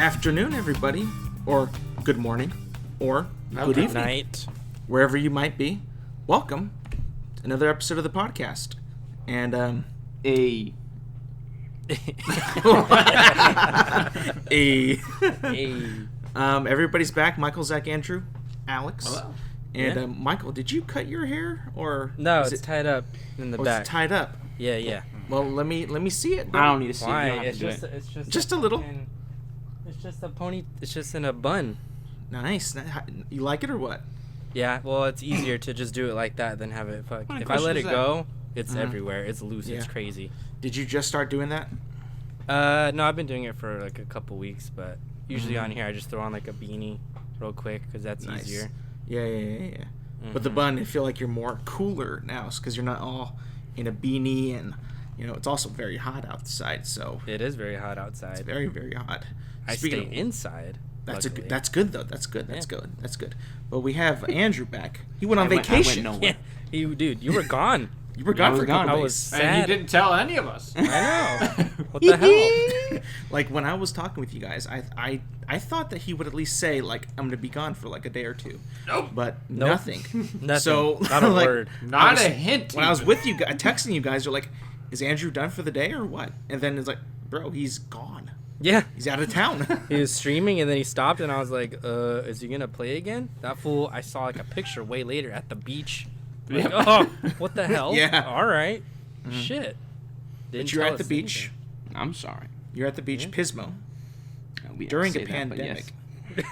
afternoon, everybody, or good morning, or good evening, night, wherever you might be. Welcome to another episode of the podcast. And everybody's back. Michael, Zach, Andrew, Alex. Hello. And Michael, did you cut your hair, or no? It's tied up in the back. It's tied up. Yeah. Well, let me see it. I don't need to see Why? it. It's just a little. It's just a pony. It's just in a bun. Nice. You like it or what? Yeah. Well, it's easier to just do it like that than have it. If I let it go, it's everywhere. It's loose. Yeah. It's crazy. Did you just start doing that? No, I've been doing it for like a couple weeks, but usually on here I just throw on like a beanie real quick because that's easier. Yeah. Mm-hmm. But the bun, I feel like you're more cooler now because you're not all in a beanie, and it's also very hot outside. So it is very hot outside. It's very, very hot. I stay inside. That's good though. That's good. But we have Andrew back. He went on vacation. I went nowhere. Yeah. You were gone. You were gone for a couple days. I was sad. And you didn't tell any of us. I know. What the hell? Like when I was talking with you guys, I thought that he would at least say like I'm gonna be gone for like a day or two. Nope. But nothing. So not a word. Not a hint. When I was with you, texting you guys, you're like, "Is Andrew done for the day or what?" And then it's like, "Bro, he's gone. Yeah, he's out of town." He was streaming and then he stopped, and I was like, "Is he gonna play again?" That fool. I saw like a picture way later at the beach. Like, oh, what the hell? Yeah. All right. Shit. But you're at the beach. Anything. I'm sorry. You're at the beach, Pismo. During a pandemic. Yes.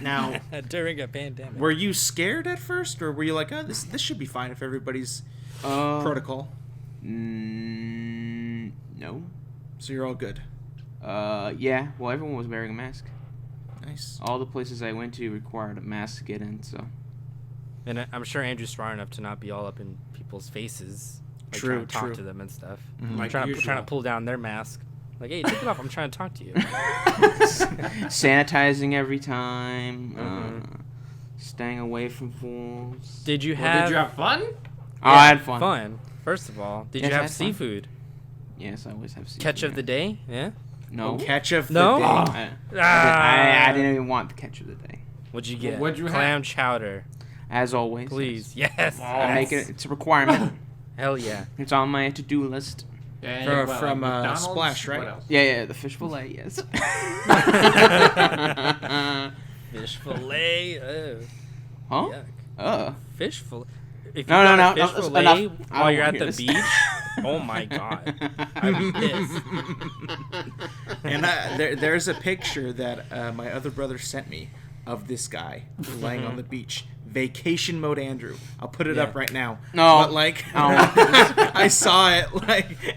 Now, during a pandemic. Were you scared at first, or were you like, "Oh, this should be fine if everybody's protocol"? No. So you're all good. Yeah. Well, everyone was wearing a mask. Nice. All the places I went to required a mask to get in, so. And I'm sure Andrew's smart enough to not be all up in people's faces. Like True. Trying to talk to them and stuff. Mm-hmm. Like trying to pull down their mask. Like, hey, take it off. I'm trying to talk to you. Sanitizing every time. Staying away from fools. Did you have fun? Oh, I had fun. First of all, did Yes, you I have had fun. seafood? Yes, I always have seafood. Catch of the day? Yeah. No. Catch of the No? day. I didn't even want the catch of the day. What'd you get? What'd you have? Clam chowder. As always. Please. Yes. I make it. It's a requirement. Hell yeah. It's on my to-do list. From Splash, right? What else? Yeah, the fish fillet, yes. Fish fillet. Huh? Yuck. Fish fillet. If you No, got no, a fish no, fillet enough. I while don't you're wanna at the hear this. beach, oh my god, I'm pissed. And there's a picture that my other brother sent me of this guy laying on the beach. Vacation mode Andrew. I'll put it up right now. No. But like, I saw it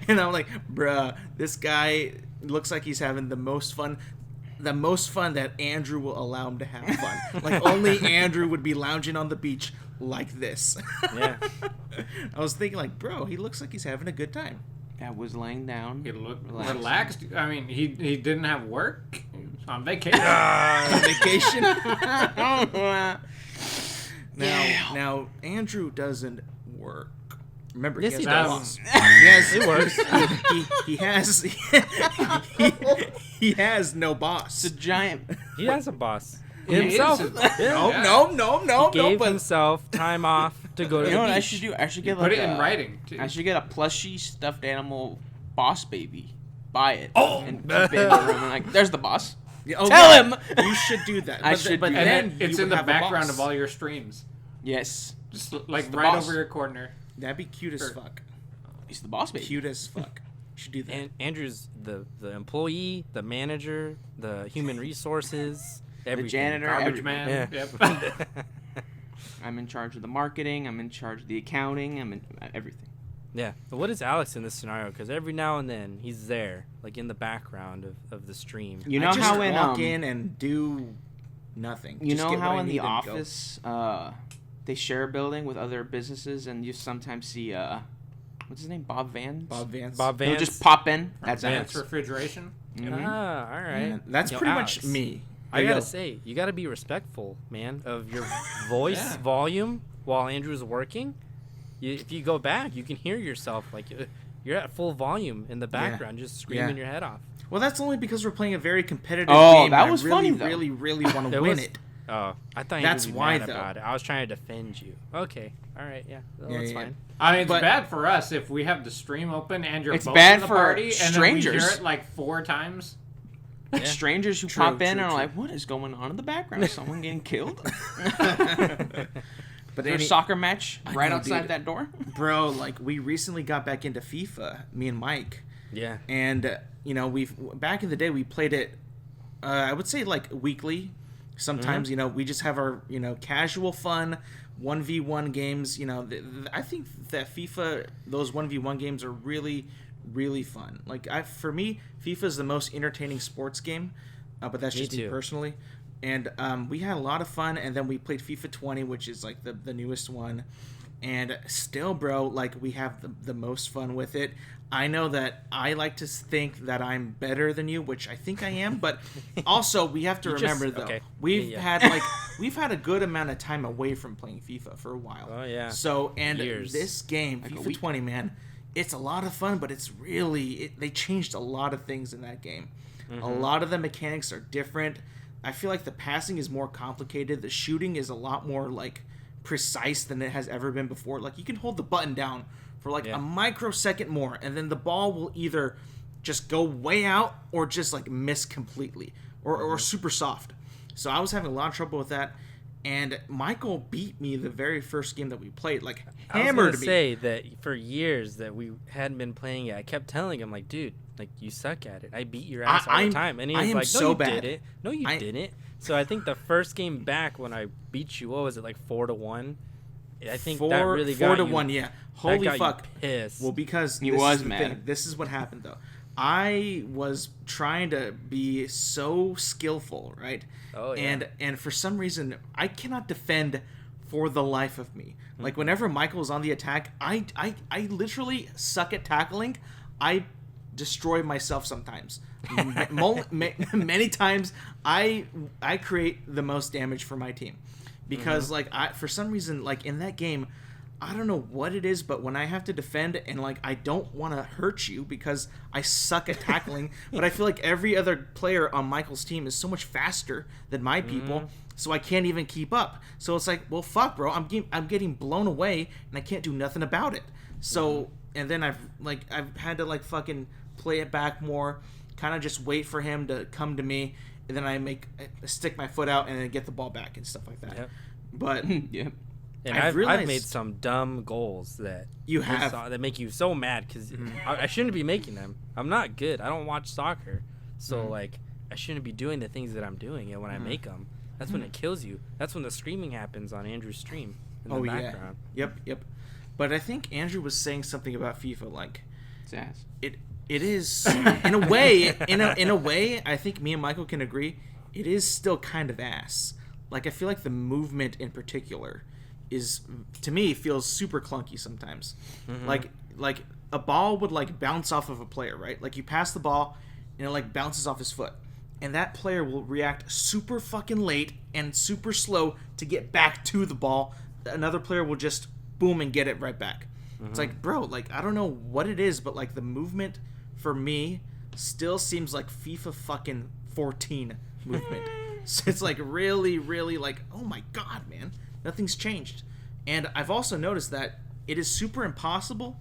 and I'm like, bruh, this guy looks like he's having the most fun that Andrew will allow him to have fun. Like only Andrew would be lounging on the beach like this. Yeah. I was thinking like, bro, he looks like he's having a good time. I was laying down. He looked relaxing. relaxed. I mean, he didn't have work. He was on vacation. Vacation. Yeah. Now Andrew doesn't work. Remember, Yes, he he has does. no boss. Yes, It works. He has he has no boss. It's a giant. He has a boss. He Himself. is. Yeah. No. Gave But himself time off to go to You the know what I beach. should do? I should get Put like it in writing. Too. I should get a plushy stuffed animal boss baby. Buy it. Oh! And keep it in the room. And like, there's the boss. oh, Tell yeah, him! you should do that. I But should but do and then then it's you in would the have a background boss. of all your streams. Yes. Just like the right boss. over your corner. That'd be cute as Sure. fuck. He's the boss baby. Cute as fuck. You should do that. And Andrew's the employee, the manager, the human resources, everything. janitor. Garbage Every- man. Yeah. Yep. I'm in charge of the marketing. I'm in charge of the accounting. I'm in everything. Yeah. But what is Alex in this scenario? Because every now and then he's there, like in the background of the stream. You know I just how in walk in and do nothing. you Just know get what how I in the need and go. office they share a building with other businesses, and you sometimes see what's his name, Bob Vance. Bob Vance. Bob He'll Vance. just pop in. That's Advanced Alex. refrigeration. Mhm. Ah, all right. Yeah, that's Yo, pretty Alex, much me. I There you gotta go. say, you gotta be respectful, man, of your voice Yeah. volume while Andrew's working. If you go back, you can hear yourself like you're at full volume in the background, just screaming your head off. Well, that's only because we're playing a very competitive Oh, game. that and was I really, funny, though. really, really want to It win was- it. Oh, I thought you That's would be why, mad though. about it. I was trying to defend you. Okay, all right, yeah, well, Yeah, that's yeah. fine. I mean, it's But- bad for us if we have the stream open and you're It's both bad in the for party and then we strangers. hear it like 4 times. Yeah. Strangers who True, pop in true, and are true. like, "What is going on in the background? Is someone getting killed?" But There's a soccer match right know, outside dude. that door. bro, like we recently got back into FIFA, me and Mike, Yeah. and we've back in the day we played it. I would say like weekly. Sometimes we just have our casual fun 1v1 games. I think that FIFA, those 1v1 games are really, really fun. Like for me, FIFA is the most entertaining sports game, but that's Me just me too. personally. And we had a lot of fun, and then we played FIFA 20, which is like the newest one. And still, bro, like we have the most fun with it. I know that I like to think that I'm better than you, which I think I am, but also we have to You just- remember though, okay. we've Yeah. had a good amount of time away from playing FIFA for a while. Oh, yeah. So Years. this game, Like a FIFA week. 20, man, it's a lot of fun, but it's really they changed a lot of things in that game. A lot of the mechanics are different. I feel like the passing is more complicated. The shooting is a lot more like precise than it has ever been before. Like you can hold the button down for like Yeah. a microsecond more, and then the ball will either just go way out or just like miss completely or super soft. So I was having a lot of trouble with that. And Michael beat me the very first game that we played. Like I was hammered gonna me. say that for years that we hadn't been playing it. I kept telling him like, dude, like you suck at it. I beat your ass all I'm- the time, and he I was am like, no, so you bad. didn't. No, you I- didn't. So I think the first game back when I beat you, what was it like 4-1? I think that really four got to you, one. Yeah, that holy got you fuck. pissed. Well, because He this was is the mad. thing. This is what happened though. I was trying to be so skillful, right? Oh, yeah. And for some reason, I cannot defend for the life of me. Like whenever Michael's on the attack, I literally suck at tackling. I destroy myself sometimes. Many times, I create the most damage for my team because for some reason, like in that game, I don't know what it is, but when I have to defend and like I don't want to hurt you because I suck at tackling, but I feel like every other player on Michael's team is so much faster than my people, so I can't even keep up. So it's like, well, fuck, bro, I'm getting blown away and I can't do nothing about it. So and then I've had to like fucking play it back more, kind of just wait for him to come to me, and then I stick my foot out and then get the ball back and stuff like that. Yep. But Yeah. And I've I've realized- made some dumb goals that You just have. that make you so mad because I shouldn't be making them. I'm not good. I don't watch soccer, so like I shouldn't be doing the things that I'm doing. And when I make them, that's when it kills you. That's when the screaming happens on Andrew's stream in the background. Yep. But I think Andrew was saying something about FIFA, like It's ass. it is in a way in a way I think me and Michael can agree it is still kind of ass. Like I feel like the movement in particular is, to me, feels super clunky sometimes. Like a ball would like bounce off of a player, right? Like you pass the ball and it like bounces off his foot, and that player will react super fucking late and super slow to get back to the ball. Another player will just boom and get it right back. It's like, bro, like I don't know what it is, but like the movement for me still seems like FIFA fucking 14 movement. So it's like really, really like, oh my god, man, nothing's changed. And I've also noticed that it is super impossible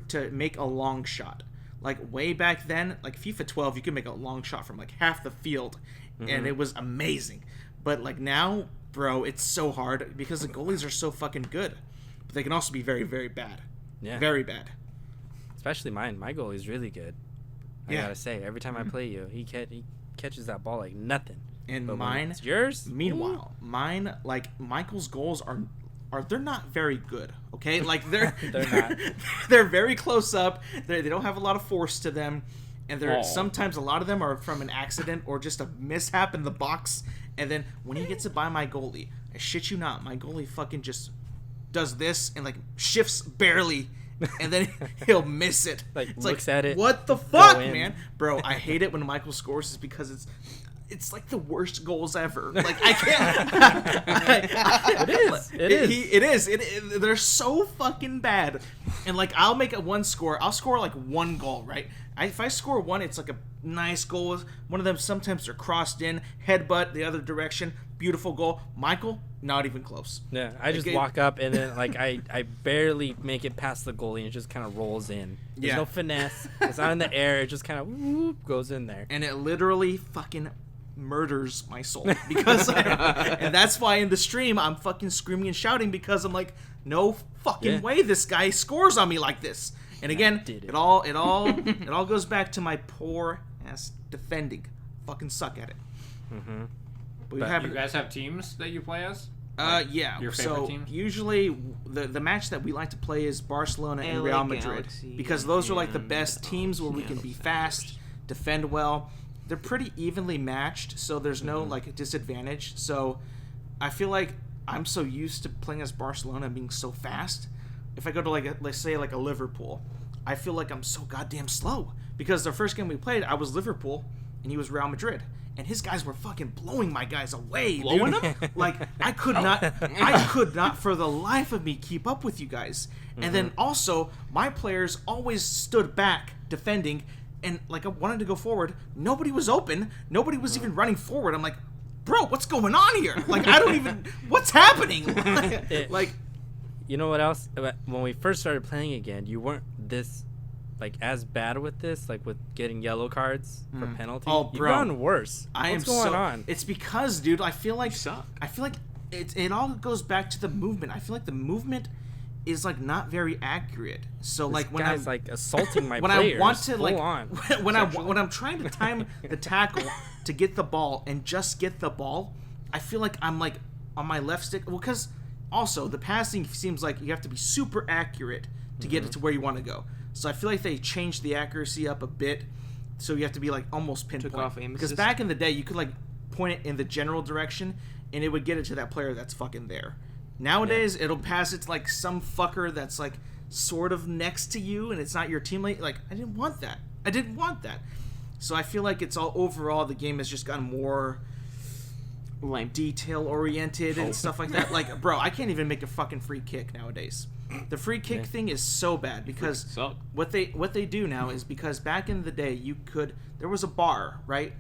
to make a long shot. Like way back then, like FIFA 12, you could make a long shot from like half the field, and it was amazing. But like now, bro, it's so hard because the goalies are so fucking good, but they can also be very, very bad. Yeah. Very bad. Especially mine. My goal is really good. I Yeah. gotta say, every time I play you, he catches that ball like nothing. And But when mine, it's yours. meanwhile, mine, like Michael's goals are they're not very good. Okay, like they're They're not. they're very close up. They don't have a lot of force to them, and they're Oh. sometimes a lot of them are from an accident or just a mishap in the box. And then when he gets it by my goalie, I shit you not, my goalie fucking just does this and like shifts barely, and then he'll miss it. Like, it's looks at it, What the fuck, in. man? Bro, I hate it when Michael scores, is because it's like the worst goals ever. Like I can't. It is. It is. It is. They're so fucking bad. And like I'll make it one score. I'll score like one goal, right? If I score one, it's like nice goals. One of them sometimes are crossed in, headbutt the other direction, beautiful goal. Michael, not even close. Yeah, I just walk up and then like I barely make it past the goalie and it just kind of rolls in. There's no finesse. It's not in the air. It just kind of goes in there. And it literally fucking murders my soul because and that's why in the stream I'm fucking screaming and shouting because I'm like, no fucking way this guy scores on me like this. And again, it all goes back to my poor ass defending. Fucking suck at it. Mm-hmm. But you guys have teams that you play as? Yeah. Your favorite teams? Usually the match that we like to play is Barcelona and Real Madrid because those are like the best teams where we can be fast, defend well. They're pretty evenly matched, so there's no like disadvantage. So I feel like I'm so used to playing as Barcelona being so fast. If I go to let's say a Liverpool, I feel like I'm so goddamn slow because the first game we played, I was Liverpool and he was Real Madrid, and his guys were fucking blowing my guys away. Blowing them? Like I could not for the life of me keep up with you guys. And then also my players always stood back defending, and like I wanted to go forward. Nobody was open. Nobody was even running forward. I'm like, bro, what's going on here? Like I don't even what's happening? Like. You know what else? When we first started playing again, you weren't this, like, as bad with this, like, with getting yellow cards for penalty. Oh, bro. You've gotten worse. What's going on? It's because, dude, I feel like suck. It all goes back to the movement. I feel like the movement is, like, not very accurate. So, This like, when guy's, I'm like, assaulting my when players. I want to, like, on. when I'm trying to time the tackle to get the ball and just get the ball, I feel like I'm, like, on my left stick. Well, because... Also, the passing seems like you have to be super accurate to get it to where you want to go. So I feel like they changed the accuracy up a bit, so you have to be like almost pinpoint. Took off aim because assist. back in the day, you could like point it in the general direction, and it would get it to that player that's fucking there. Nowadays, it'll pass it to like some fucker that's like sort of next to you, and it's not your teammate. Like I didn't want that. So I feel like it's all overall the game has just gotten more. Like detail oriented and stuff like that. Like, bro, I can't even make a fucking free kick nowadays. The free kick thing is so bad because what they do now is because back in the day there was a bar right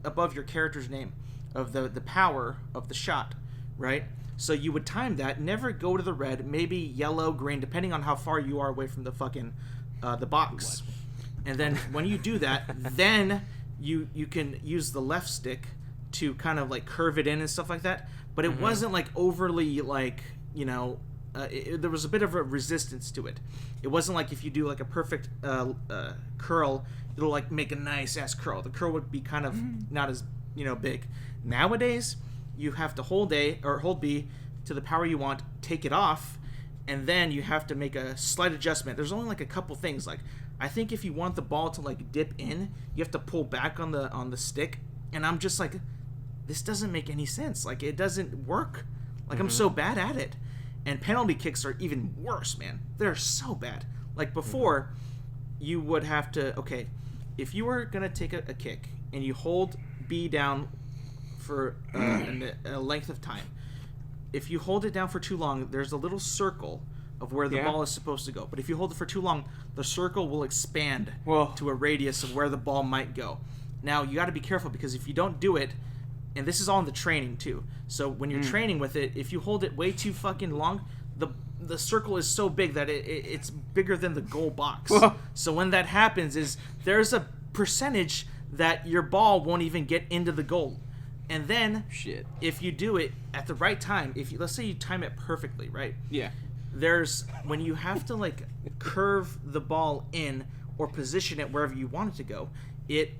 above your character's name of the power of the shot, right? So you would time that, never go to the red, maybe yellow, green, depending on how far you are away from the fucking the box. And then when you do that, then you can use the left stick to kind of like curve it in and stuff like that, but it wasn't like overly like, you know, there was a bit of a resistance to it. It wasn't like if you do like a perfect curl, it'll like make a nice ass curl. The curl would be kind of not as, you know, big. Nowadays, you have to hold A or hold B to the power you want, take it off, and then you have to make a slight adjustment. There's only like a couple things. Like I think if you want the ball to like dip in, you have to pull back on the stick, and I'm just like, this doesn't make any sense. Like, it doesn't work. Like, I'm so bad at it. And penalty kicks are even worse, man. They're so bad. Like, before, you would have to... Okay, if you were going to take a kick and you hold B down for a length of time, if you hold it down for too long, there's a little circle of where the ball is supposed to go. But if you hold it for too long, the circle will expand to a radius of where the ball might go. Now, you got to be careful because if you don't do it... And this is all in the training too. So when you're training with it, if you hold it way too fucking long, the circle is so big that it's bigger than the goal box. So when that happens, there's a percentage that your ball won't even get into the goal. And then if you do it at the right time, let's say you time it perfectly, right? Yeah. There's when you have to like curve the ball in or position it wherever you want it to go, it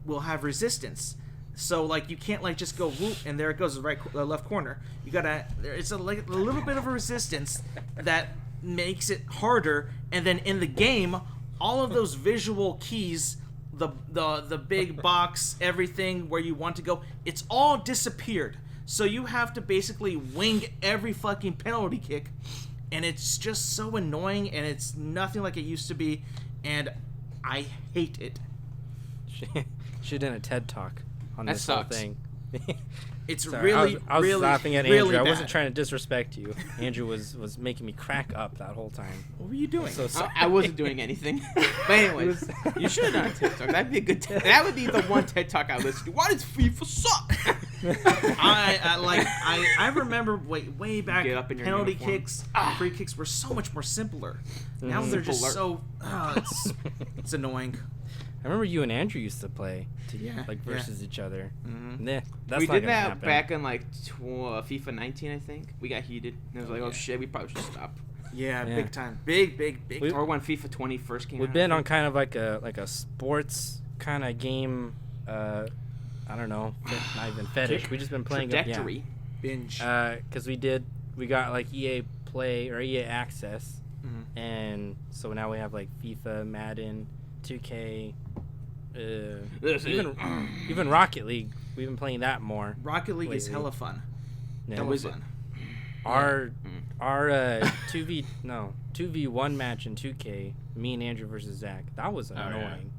will have resistance. So like you can't like just go whoop and there it goes the left corner. You gotta it's a little bit of a resistance that makes it harder. And then in the game, all of those visual keys, the big box, everything where you want to go, it's all disappeared. So you have to basically wing every fucking penalty kick, and it's just so annoying, and it's nothing like it used to be, and I hate it. Should have done a TED Talk on this whole thing. It's Sorry, really, I was really, laughing at really Andrew. I bad. wasn't trying to disrespect you. Andrew was making me crack up that whole time. What were you doing? So sorry. I wasn't doing anything. But anyways, you should have done a TED Talk. That'd be a good. That would be the one TED Talk I listen to. Why does FIFA suck? I remember way back. Get up in your Penalty uniform. kicks, free kicks were so much more simpler. Now they're just Simpler. so. It's annoying. I remember you and Andrew used to play Yeah. versus each other. Mhm. Nah, that's We not did gonna that happen. back in like FIFA 19, I think. We got heated. And it was like, oh shit, we probably should stop. Yeah, Yeah. big time. Big. We- Or when FIFA 20 first came out. We've been on kind of like a sports kind of game. I don't know, not even fetish. We just been playing trajectory. binge. because we got like EA Play or EA Access, Mhm. and so now we have like FIFA, Madden, 2K, That's it. even Rocket League. We've been playing that more. Rocket League is lately. hella fun. Yeah. Hella was it? fun. Our 2v1 match in 2K, me and Andrew versus Zach. That was yeah. annoying.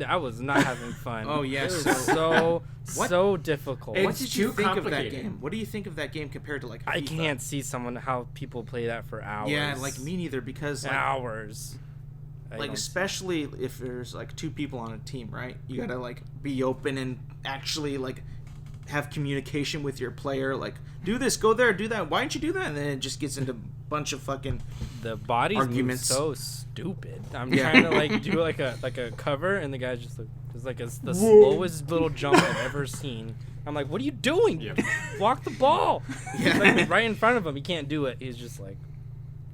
I was not having fun. Oh, yes. It was so What? so difficult. It's What did you too think of that complicated. game? What do you think of that game compared to like I FIFA? can't see how people play that for hours. Yeah, like me neither. Because like, hours. I like don't- especially if there's like two people on a team, right? You gotta like be open and actually like have communication with your player. Like, do this, go there, do that. Why didn't you do that? And then it just gets into a bunch of fucking. the bodies move arguments. so stupid. I'm Yeah. trying to like do like a cover, and the guy's just like the slowest little jump I've ever seen. I'm like, what are you doing? Yep. Block the ball. Yeah. It's like right in front of him. He can't do it. He's just like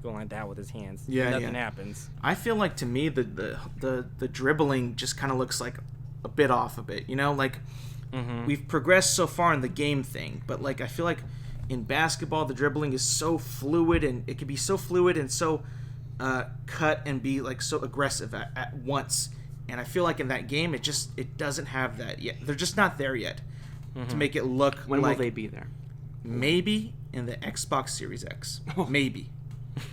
going like that with his hands. Yeah, Nothing yeah. happens. I feel like to me the dribbling just kind of looks like a bit off a bit. You know, like Mm-hmm. we've progressed so far in the game thing, but like I feel like in basketball the dribbling is so fluid, and it can be so fluid and so cut and be like so aggressive at once. And I feel like in that game it doesn't have that yet. They're just not there yet to make it look When like will they be there? maybe in the Xbox Series X.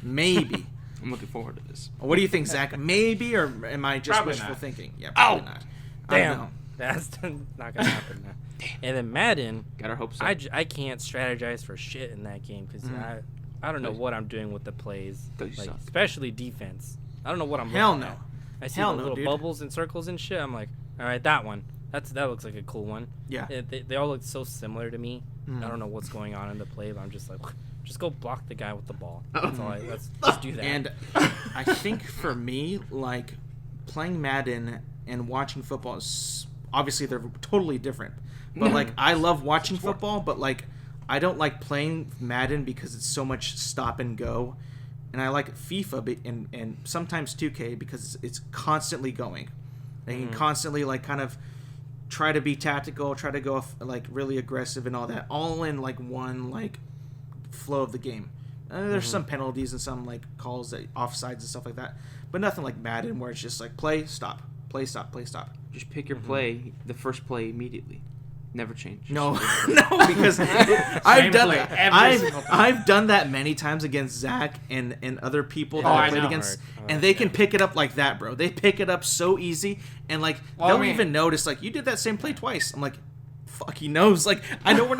Maybe. I'm looking forward to this. What do you think, Zach? Maybe, or am I just Probably wishful not. thinking? Yeah, probably Oh, not. I don't Damn. know. That's not gonna happen now. And then Madden, Got our hopes up. I can't strategize for shit in that game because I don't know what I'm doing with the plays, 'Cause you like, suck. especially defense. I don't know what I'm Hell looking no. at. I see Hell the no, little dude. bubbles and circles and shit. I'm like, all right, that one. That looks like a cool one. Yeah. They all look so similar to me. Mm. I don't know what's going on in the play, but I'm just like, just go block the guy with the ball. Oh. That's all. Let's just do that. And I think for me, like playing Madden and watching football is obviously they're totally different. But like I love watching football, but like I don't like playing Madden because it's so much stop and go. And I like FIFA and sometimes 2K because it's constantly going. They can constantly like kind of try to be tactical, try to go like really aggressive and all that, all in like one like flow of the game. There's some penalties and some like calls that offsides and stuff like that, but nothing like Madden where it's just like play, stop, play, stop, play, stop. Just pick your play, the first play immediately. Never change. No, no, because I've done play that. every single time. I've done that many times against Zach and other people that Oh, I I played know. against, Hard. and they can pick it up like that, bro. They pick it up so easy, and like Well, they'll I mean- even notice like you did that same play twice. I'm like, fuck, he knows. Like I know we're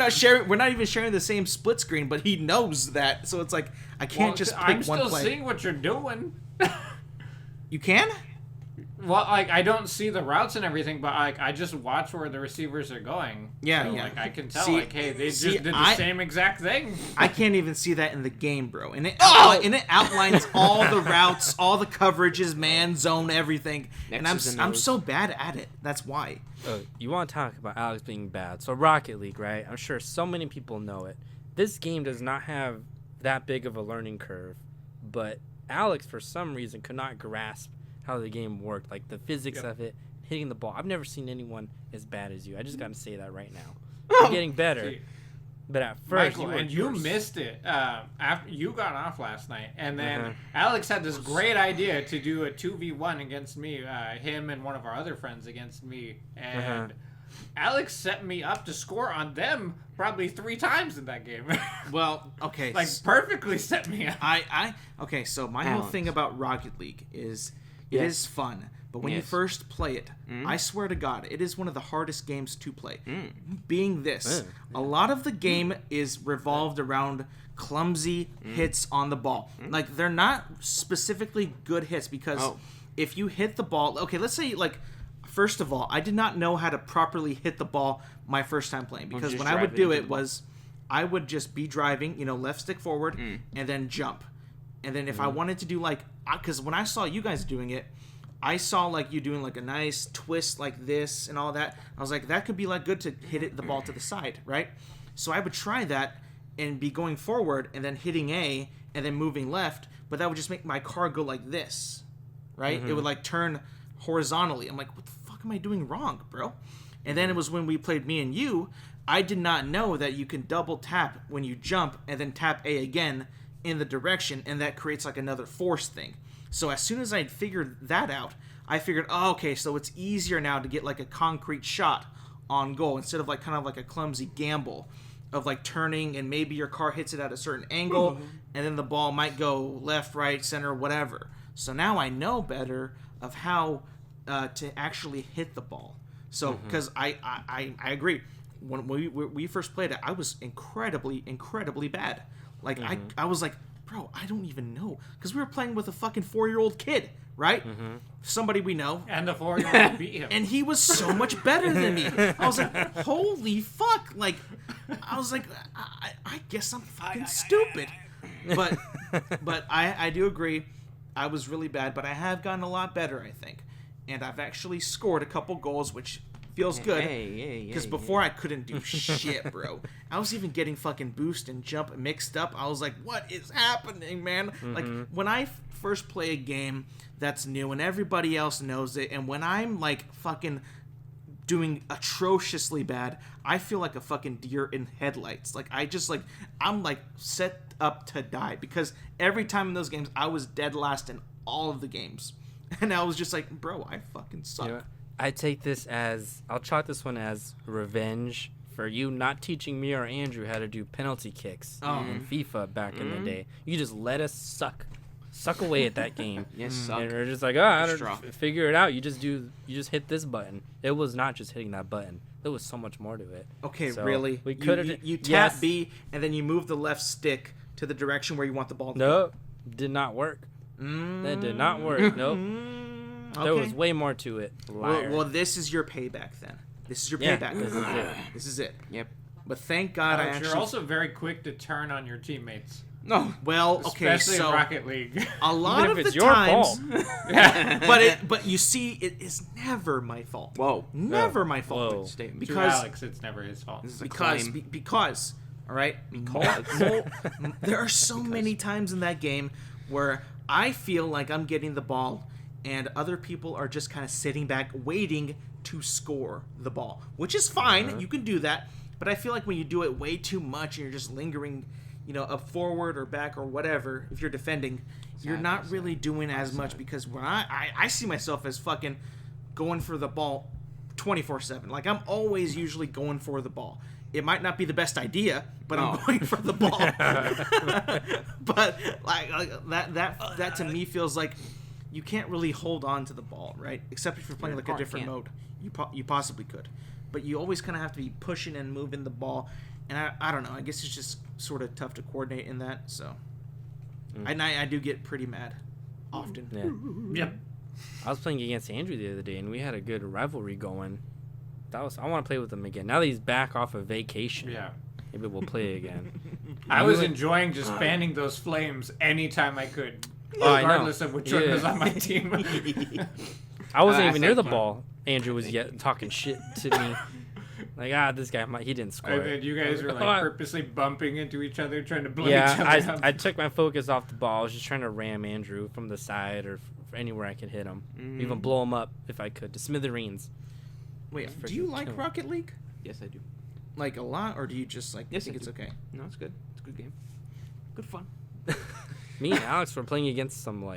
not even sharing the same split screen, but he knows that. So it's like I can't just pick I'm one still play. seeing what you're doing. You can? Well, like I don't see the routes and everything, but like I just watch where the receivers are going. Yeah, so, yeah. Like I can tell, See- like, hey, they see, just did the I- same exact thing. I can't even see that in the game, bro. And it Oh! and it outlines all the routes, all the coverages, man, zone, everything. And X's and I'm O's. so bad at it. That's why. Oh, you want to talk about Alex being bad? So Rocket League, right? I'm sure so many people know it. This game does not have that big of a learning curve, but Alex, for some reason, could not grasp how the game worked, like the physics Yep. of it, hitting the ball. I've never seen anyone as bad as you. I just got to say that right now. You're getting better, See, but at first Michael, you were and you worse. missed it after you got off last night, and then Uh-huh. Alex had this great idea to do a 2v1 against me, him and one of our other friends against me, and Alex set me up to score on them probably 3 times in that game. Well, okay. Like perfectly set me up. I okay, so my whole Alex. thing about Rocket League is It is fun. But when you Yes. first play it, I swear to God, it is one of the hardest games to play. Being this, a lot of the game is revolved around clumsy hits on the ball. Like, they're not specifically good hits because if you hit the ball... Okay, let's say, like, first of all, I did not know how to properly hit the ball my first time playing because when I would do it was... I would just be driving, left stick forward, and then jump. And then if I wanted to do, like... Because when I saw you guys doing it, I saw, like, you doing, like, a nice twist like this and all that. I was like, that could be, like, good to hit the ball to the side, right? So I would try that and be going forward and then hitting A and then moving left, but that would just make my car go like this, right? It would, like, turn horizontally. I'm like, what the fuck am I doing wrong, bro? And then it was when we played me and you, I did not know that you can double tap when you jump and then tap A again in the direction, and that creates, like, another force thing. So as soon as I figured that out, I figured, oh, okay, so it's easier now to get, like, a concrete shot on goal instead of, like, kind of like a clumsy gamble of, like, turning and maybe your car hits it at a certain angle and then the ball might go left, right, center, whatever. So now I know better of how to actually hit the ball. So, because I agree. When we first played it, I was incredibly, incredibly bad. Like, I was like, bro, I don't even know. Because we were playing with a fucking 4-year-old kid, right? Somebody we know. And the 4-year-old beat him. And he was so much better than me. I was like, holy fuck. Like, I was like, I guess I'm fucking stupid. But I do agree. I was really bad, but I have gotten a lot better, I think. And I've actually scored a couple goals, which feels good. Because before I couldn't do shit, bro. I was even getting fucking boost and jump mixed up. I was like, what is happening, man? Like, when I first play a game that's new and everybody else knows it, and when I'm, like, fucking doing atrociously bad, I feel like a fucking deer in headlights. Like, I'm, like, set up to die. Because every time in those games, I was dead last in all of the games. And I was just like, bro, I fucking suck. You know, I take this as... I'll chalk this one as revenge for you not teaching me or Andrew how to do penalty kicks in FIFA back in the day. You just let us suck away at that game. Suck. And we're just like, I don't figure it out. You just hit this button. It was not just hitting that button. There was so much more to it. Okay, so really? We could you tap B and then you move the left stick to the direction where you want the ball to go. Nope, did not work. That did not work. Nope. Okay. There was way more to it. Liar. Well, this is your payback then. This is your payback. This is it. This is it. Yep. But thank God I actually... You're also very quick to turn on your teammates. No. Well, okay, Especially so... in Rocket League. A lot Even of if it's the your times... fault. But you see, it is never my fault. Whoa. Never my fault. Whoa. To Because... Alex, it's never his fault. This is a Because, claim. because, all right, there are so many times in that game where I feel like I'm getting the ball and other people are just kind of sitting back waiting to score the ball, which is fine. You can do that, but I feel like when you do it way too much and you're just lingering, up forward or back or whatever, if you're defending, you're not really doing as much, because when I see myself as fucking going for the ball 24/7. Like, I'm always usually going for the ball. It might not be the best idea, but I'm going for the ball. But like that to me feels like you can't really hold on to the ball, right? Except if you're playing like a different mode. You possibly could, but you always kind of have to be pushing and moving the ball. And I don't know. I guess it's just sort of tough to coordinate in that. So, and I do get pretty mad often. Yeah. Yep. I was playing against Andrew the other day, and we had a good rivalry going. I want to play with him again. Now that he's back off of vacation, maybe we'll play again. I was enjoying just fanning those flames anytime I could, I regardless know. of which one was on my team. I wasn't even that's near the fun. ball. Andrew was talking shit to me. Like, this guy, he didn't score. And then you guys were like purposely bumping into each other, trying to blow each other up. I took my focus off the ball. I was just trying to ram Andrew from the side or anywhere I could hit him. Even blow him up if I could, to smithereens. Wait, do you like Rocket League? Yes, I do. Like a lot, or do you just think it's okay? No, it's good. It's a good game. Good fun. Me and Alex were playing against some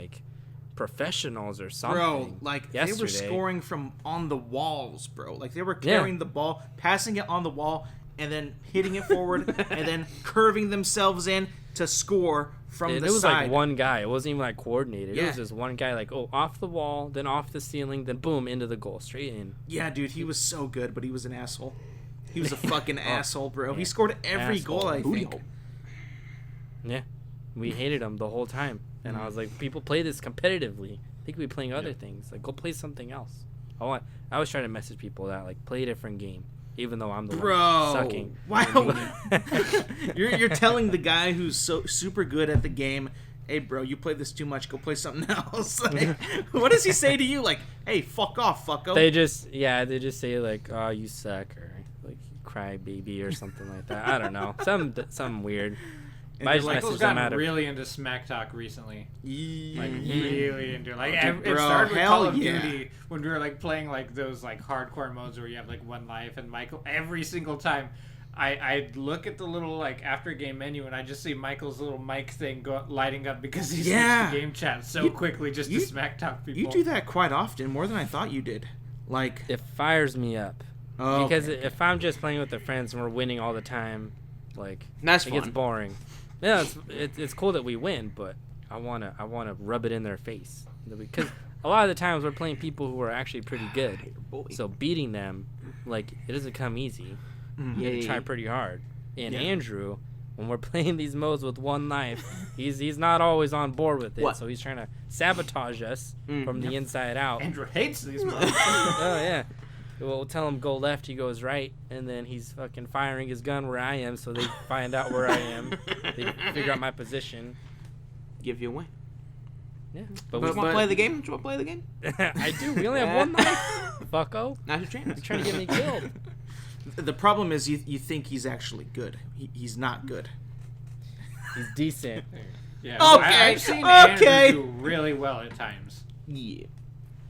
professionals or something. Bro, they were yesterday. scoring from on the walls, bro. Like, they were carrying the ball, passing it on the wall, and then hitting it forward, and then curving themselves in to score from And the it was side. like one guy. It wasn't even like coordinated. It Yeah. was just one guy, like, off the wall, then off the ceiling, then boom, into the goal, straight in. Yeah, dude, he was so good, but he was an asshole. He was a fucking asshole, bro. He Yeah. scored every Asshole. goal, I Booty think. hole. Yeah, we hated him the whole time, and I was like, people play this competitively. They could be playing other things. Like, go play something else. I was trying to message people that like play a different game, even though I'm the Bro, one sucking. Why? you're telling the guy who's so super good at the game, hey, bro, you play this too much. Go play something else. Like, what does he say to you? Like, hey, fuck off, fucko. They just say like, oh, you suck, or like, cry baby, or something like that. I don't know, something weird. And I they're just like, Michael's messaged them gotten out of really into smack talk recently. Like Yeah. really into like Dude, it bro, started with hell Call of yeah. Duty when we were like playing like those like hardcore modes where you have like one life, and Michael every single time I look at the little like after game menu and I just see Michael's little mic thing lighting up because he Yeah. switched to game chat so You- quickly just you- to smack talk people. You do that quite often, more than I thought you did. Like, It fires me up oh, because okay. if I'm just playing with the friends and we're winning all the time, like, That's it fun. gets boring. Yeah, it's cool that we win, but I wanna rub it in their face because a lot of the times we're playing people who are actually pretty good. Bully. So beating them, like, it doesn't come easy. Mhm. You have to try pretty hard. And Yeah. Andrew, when we're playing these modes with one knife, he's not always on board with it. What? So he's trying to sabotage us from the inside out. Andrew hates these modes. Oh yeah. We'll tell him go left, he goes right, and then he's fucking firing his gun where I am, so they find out where I am. They figure out my position. Give you a win. Yeah. But, But you want to play the game? Do you want to play the game? I do. We only have one knife. Fucko. Now's your chance. You're trying to get me killed. The problem is you think he's actually good. He's not good. He's decent. Yeah, Okay, I've seen okay. Andrew do really well at times. Yeah.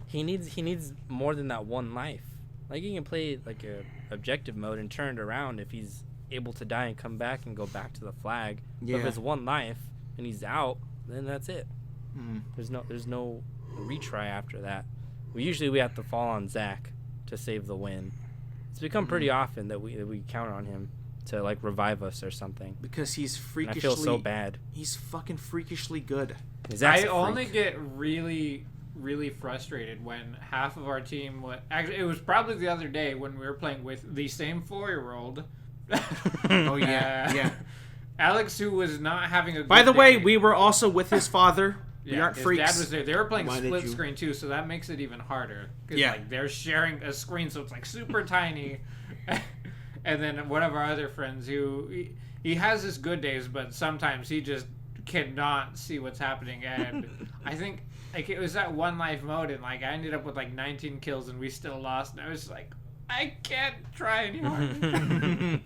He needs more than that one life. Like, he can play like a objective mode and turn it around if he's able to die and come back and go back to the flag. But Yeah. if it's one life and he's out, then that's it. Mm. There's no retry after that. We have to fall on Zach to save the win. It's become pretty often that we count on him to like revive us or something. Because he's And I freakishly. feel so bad. He's fucking freakishly good. Zach's I a only freak. get really frustrated when half of our team actually it was probably the other day when we were playing with the same 4-year-old. Oh yeah, yeah. Alex, who was not having a good By the way, day. we were also with his father. We Yeah, aren't his freaks. dad was there. They were playing Why did split you- screen too, so that makes it even harder. 'Cause, Yeah. like, they're sharing a screen, so it's like super tiny. And then one of our other friends, he has his good days, but sometimes he just cannot see what's happening. And I think like it was that one life mode, and like I ended up with like 19 kills, and we still lost. And I was like, I can't try anymore.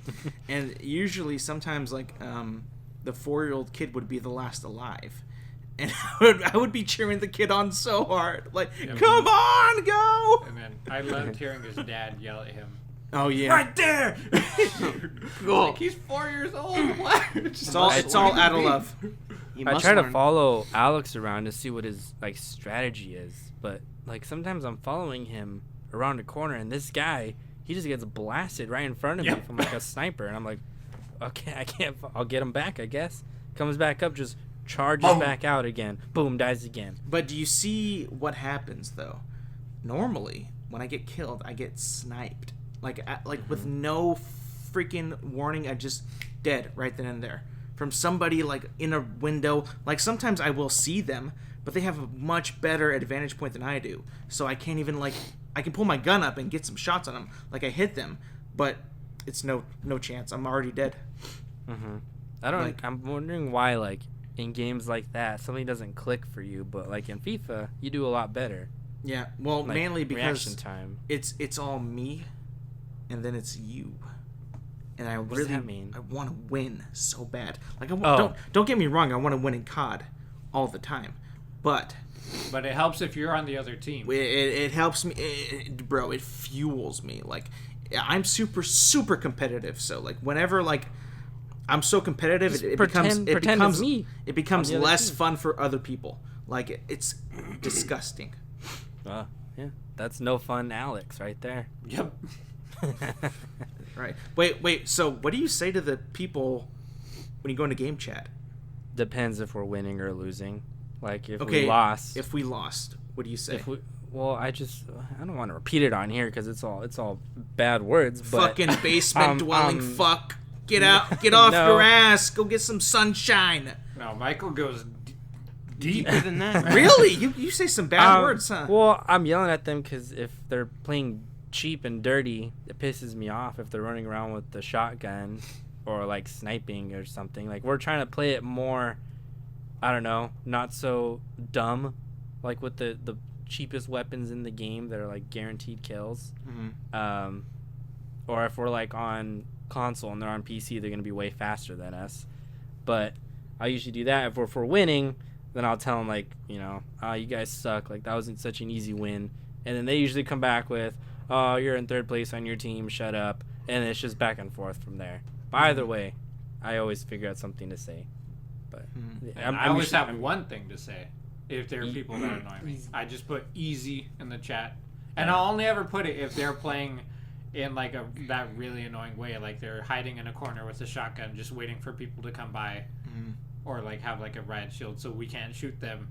And usually, sometimes, like, the 4-year-old kid would be the last alive. And I would be cheering the kid on so hard. Like, Yeah. come on, go! And then I loved hearing his dad yell at him. Oh, yeah. Right there! Cool. Like, he's 4 years old. What? It's all out of love. You I must try to learn. follow Alex around to see what his like strategy is, but like sometimes I'm following him around a corner, and this guy he just gets blasted right in front of me Yep. from like a sniper, and I'm like, okay, I can't. I'll get him back, I guess. Comes back up, just charges Boom. back out again. Boom, dies again. But do you see what happens, though? Normally, when I get killed, I get sniped. Like with no freaking warning, I just dead right then and there. From somebody, like, in a window. Like, sometimes I will see them, but they have a much better advantage point than I do. So I can't even, like... I can pull my gun up and get some shots on them. Like, I hit them, but it's no chance. I'm already dead. Mm-hmm. I don't. Like- I'm wondering why, like in games like that, something doesn't click for you, but like in FIFA, you do a lot better. Yeah, well, Like, mainly reaction because time. it's all me, and then it's you. And I does really that mean? I want to win so bad. Like Oh. don't get me wrong, I want to win in COD all the time, but But it helps if you're on the other team. it helps me, bro. It fuels me. Like, I'm super competitive. So like whenever like I'm so competitive, Just it pretend becomes it's me it becomes on the other less team. fun for other people. Like it's disgusting. Yeah, that's no fun, Alex, right there. Yep. Right. Wait. So, what do you say to the people when you go into game chat? Depends if we're winning or losing. Like if Okay, we lost. If we lost, what do you say? Well, I don't want to repeat it on here because it's all bad words. But Fucking basement dwelling fuck. Get out, get off No. your ass. Go get some sunshine. No, Michael goes Deeper than that. Really? You say some bad words, huh? Well, I'm yelling at them because if they're playing cheap and dirty, it pisses me off. If they're running around with the shotgun or like sniping or something, like we're trying to play it more. I don't know, not so dumb, like with the cheapest weapons in the game that are like guaranteed kills. Mm-hmm. Or if we're like on console and they're on PC, they're gonna be way faster than us. But I usually do that. If we're winning, then I'll tell them like, you know, you guys suck. Like that wasn't such an easy win. And then they usually come back with, oh, you're in third place on your team. Shut up. And it's just back and forth from there. But either way, I always figure out something to say. But I always have one thing to say if there are people that annoy me. I just put easy in the chat. And I'll only ever put it if they're playing in like that really annoying way, like they're hiding in a corner with a shotgun just waiting for people to come by. Or like have like a riot shield so we can't shoot them.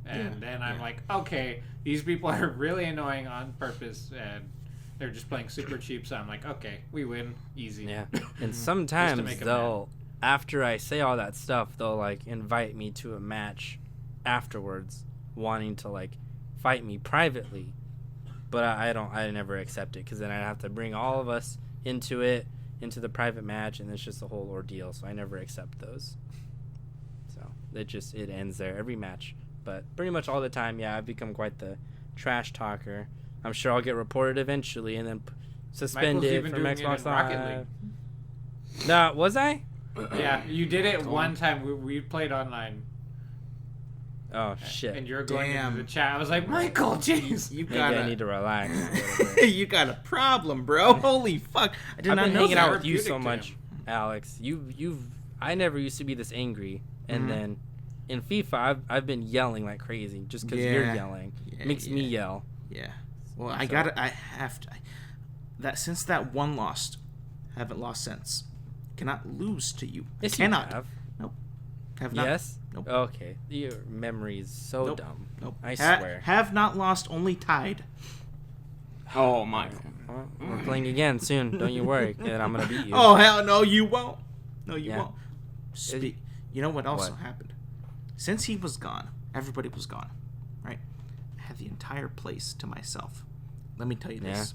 And then I'm like, okay, these people are really annoying on purpose and they're just playing super cheap, so I'm like, okay, we win. Easy. Yeah. And sometimes make 'em they'll, after I say all that stuff, they'll like invite me to a match afterwards, wanting to like fight me privately. But I never accept it because then I'd have to bring all of us into the private match, and it's just a whole ordeal. So I never accept those. So it ends there every match. But pretty much all the time, yeah, I've become quite the trash talker. I'm sure I'll get reported eventually and then suspended from Xbox Live. No, was I? Yeah, you did it one time. We played online. Oh shit! And you're going Damn. into the chat. I was like, Michael, jeez. Maybe I need to relax. A little bit. You got a problem, bro. Holy fuck! I did I've not been know hanging that. out with you so Therapeutic to much, him. Alex. I never used to be this angry, and then in FIFA, I've been yelling like crazy just because you're yelling. Yeah, Makes me yell. Yeah. Well, I got to I have to. That since that one lost, haven't lost since. Cannot lose to you. Yes, Cannot. you have. Nope. Have not. Yes. Nope. Okay. Your memory is so Nope. dumb. Nope. I swear. Have not lost, only tied. Oh my. Well, we're playing again soon. Don't you worry. And I'm gonna beat you. Oh hell no, you won't. No, you Yeah. won't. You know what also What? happened? Since he was gone, everybody was gone, right? I had the entire place to myself. Let me tell you this.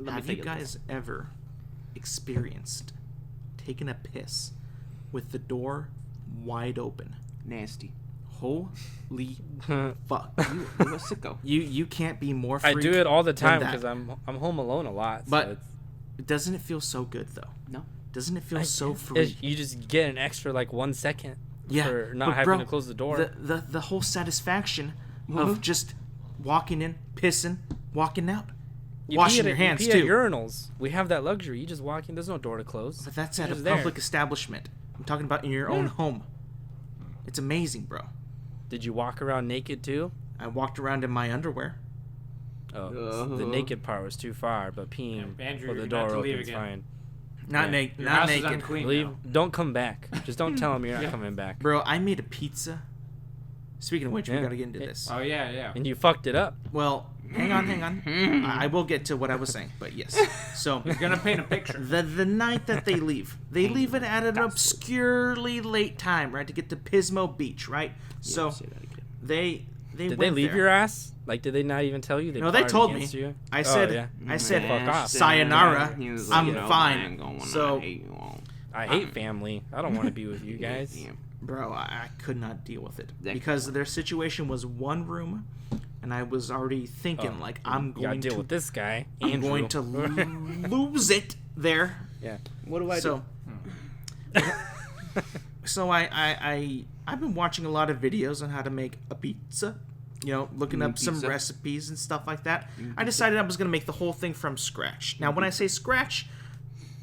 Have you guys ever experienced taking a piss with the door wide open? Nasty. Holy fuck. You're a sicko. You can't be more I freak do it all the time that. because I'm home alone a lot. So But it's, doesn't it feel so good though? No. Doesn't it feel I so guess free? you just get an extra like 1 second for not but having bro, to close the door. The whole satisfaction of just walking in, pissing, walking out, washing your hands you pee too. at urinals. We have that luxury. You just walk in. There's no door to close. But that's You're at a just there. public establishment. I'm talking about in your own home. It's amazing, bro. Did you walk around naked too? I walked around in my underwear. Oh, the naked part was too far, but peeing Yeah, Andrew, with the you're door not to leave open's again. fine. Not Yeah. naked. Your Not house is naked. unclean Leave. now. Don't come back. Just don't tell him you're not Yeah. coming back. Bro, I made a pizza. Speaking of which, we Yeah. gotta get into this. Oh yeah, yeah. And you fucked it up. Well, hang on. I will get to what I was saying, but yes. So He's gonna paint a picture. the night that they leave it at an obscurely late time, right, to get to Pismo Beach, right? So Say that again. they Did they went leave there. your ass? Like, did they not even tell you? No, they plotted told me. against You? I said, Oh, yeah. I said, Fuck off. sayonara. He was I'm you know, fine. I ain't going, So- I hate you all. I hate family. I don't want to be with you guys. Yeah. Bro, I could not deal with it That- because their situation was one room, and I was already thinking Oh, like I'm You gotta going deal to with this guy. I'm Andrew. going to lose it there. Yeah. What do I So, so I've been watching a lot of videos on how to make a pizza. You know, looking up some Pizza. recipes and stuff like that. I decided I was going to make the whole thing from scratch. Now, when I say scratch,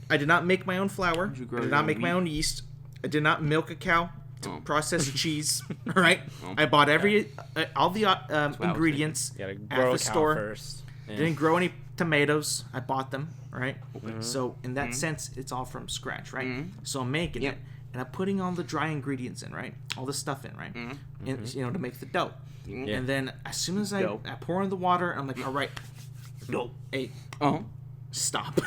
I did not make my own flour. you I grow did your not own make my wheat? own yeast. I did not milk a cow to Oh. process cheese. All right, I bought all the ingredients You gotta at grow the a cow store. first. Yeah. Didn't grow any tomatoes. I bought them. Right. Mm-hmm. So in that sense, it's all from scratch. Right. Mhm. So I'm making Yep. it, and I'm putting all the dry ingredients in, right? All the stuff in, right? And, you know, to make the dough. Yeah. And then as soon as I pour in the water, I'm like, all right, hey, stop.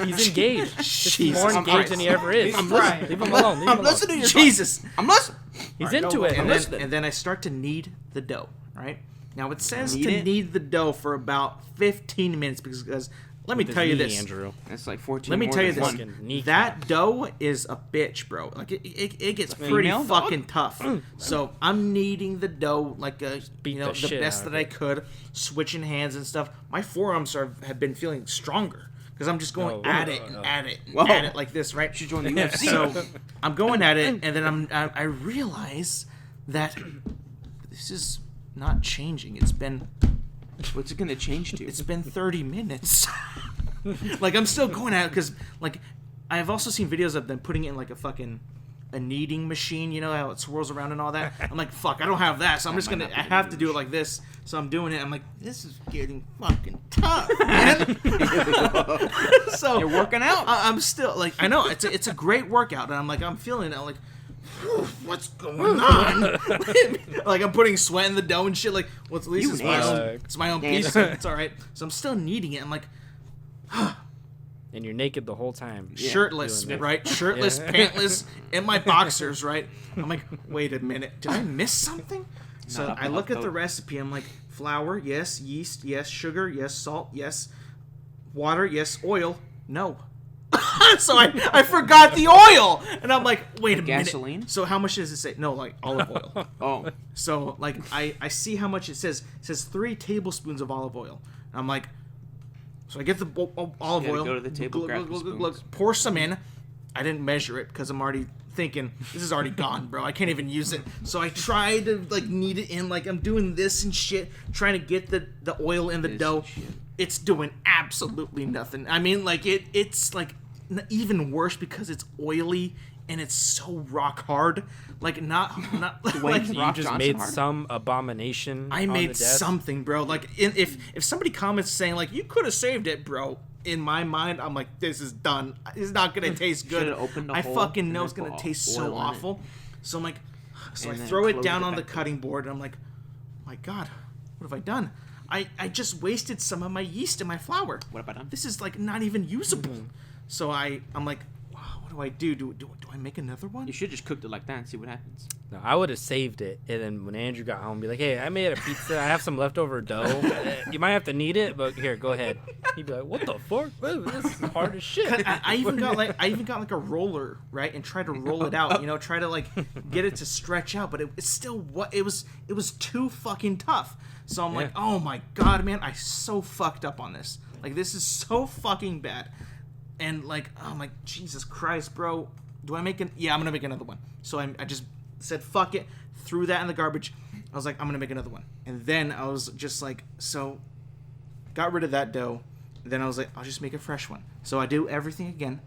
He's engaged. He's more Jesus engaged than he ever is. I'm trying. Leave him alone. Leave him I'm alone. listening to your Jesus. I'm listening. He's Alright, into go it. on. And then I start to knead the dough, right? Now it says Knead to it? knead the dough for about 15 minutes because let me With his tell you knee, this. Andrew. That's like 14. Let me more tell you than this. one. Fucking kneecap. That dough is a bitch, bro. Like it gets pretty female dog? fucking tough. So I'm kneading the dough like beat the the shit best out of that I it. could, switching hands and stuff. My forearms have been feeling stronger because I'm just going Oh, at whoa, it and whoa. at it and Whoa. at it like this, right? You should join the UFC. So I'm going at it, and then I realize that this is not changing. What's it gonna change to? It's been 30 minutes. Like, I'm still going at it because, like, I've also seen videos of them putting it in, like, a kneading machine, you know, how it swirls around and all that. I'm like, fuck, I don't have that, so I'm just might gonna, not I be the have to do it like this. So I'm doing it. I'm like, this is getting fucking tough, man. So You're working out. I'm still, like, I know, it's a great workout, and I'm feeling it, I'm like, what's going on? Like, I'm putting sweat in the dough and shit. Like, well, at least You it's my own piece. So it's all right. So I'm still kneading it. I'm like, And you're naked the whole time. shirtless, doing that. right? Shirtless, pantless, in my boxers, right? I'm like, wait a minute, did I miss something? So Not I look at the though. recipe. I'm like, flour, yes. Yeast, yes. Sugar, yes. Salt, yes. Water, yes. Oil, no. So I forgot the oil, and I'm like, wait a Gasoline? minute. So how much does it say? No, like olive oil. Oh, So like I see how much it says. It says 3 tablespoons of olive oil. And I'm like, so I get the olive gotta oil. go to the table, grab the spoons. Pour some in. I didn't measure it because I'm already thinking this is already gone, bro. I can't even use it. So I try to like knead it in, like I'm doing this and shit, trying to get the oil in the This dough. and shit. It's doing absolutely nothing. I mean, like it's like even worse because it's oily and it's so rock hard. Like not Dwayne like You Rock just Johnson made hard? some abomination. I on made the desk. something, bro. Like if somebody comments saying like you could have saved it, bro. In my mind, I'm like, this is done. It's not gonna taste good. Should've opened the I hole fucking and know then it's gonna put taste oil so on it. awful. So I'm like, so And I then throw it close down it on the back cutting board, and I'm like, my God, what have I done? I just wasted some of my yeast in my flour. what have I done? This is like not even usable. So I'm like, wow, what do? Do I make another one? You should just cook it like that and see what happens. No, I would have saved it, and then when Andrew got home, be like, "Hey, I made a pizza. I have some leftover dough. You might have to knead it, but here, go ahead." He'd be like, "What the fuck? This is hard as shit." I even got like a roller, right, and tried to roll it out, you know, try to like get it to stretch out, but it's still it was too fucking tough. So I'm like, oh my God, man, I so fucked up on this. Like this is so fucking bad, and like I'm like, Jesus Christ, bro, do I make Yeah, I'm gonna make another one. So I just said fuck it, threw that in the garbage. I was like, I'm gonna make another one, and then I was just like, so got rid of that dough. Then I was like, I'll just make a fresh one. So I do everything again,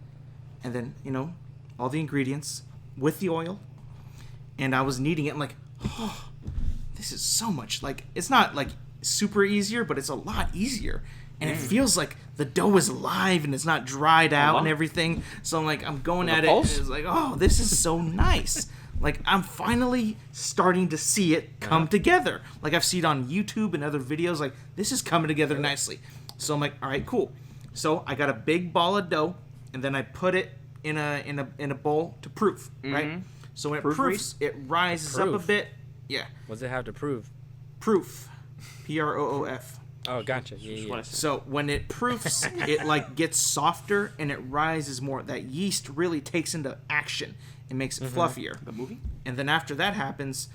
and then, you know, all the ingredients with the oil, and I was kneading it. I'm like, oh, this is so much. Like, it's not like super easier, but it's a lot easier. And it feels like the dough is alive and it's not dried out and everything. So I'm like, I'm going With a at it, pulse? and it's like, oh, this is so nice. Like, I'm finally starting to see it come together. Like, I've seen it on YouTube and other videos. Like, this is coming together nicely. So I'm like, all right, cool. So I got a big ball of dough, and then I put it in a bowl to proof, right? So when it proofs, it rises up a Proof? bit. Yeah, What does it have to prove? proof, Proof. Oh, gotcha. Yeah. So when it proofs, it like gets softer and it rises more. That yeast really takes into action and makes it fluffier. The movie? And then after that happens,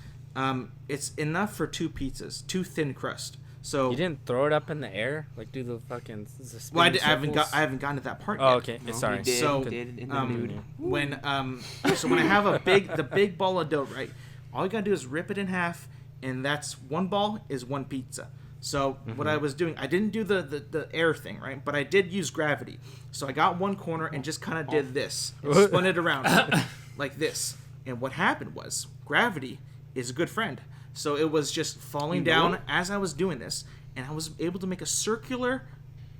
it's enough for 2 pizzas, 2 thin crust. So You didn't throw it up in the air, like do the fucking. well, I spinning haven't circles? I haven't gotten to that part Oh, yet. okay. No, Sorry. he did, So, did in the nude. when I have the big ball of dough, right? All you gotta do is rip it in half, and that's one ball is 1 pizza. So what I was doing, I didn't do the air thing, right? But I did use gravity. So I got one corner and just kind of did this, and spun it around like this. And what happened was gravity is a good friend. So it was just falling down as I was doing this, and I was able to make a circular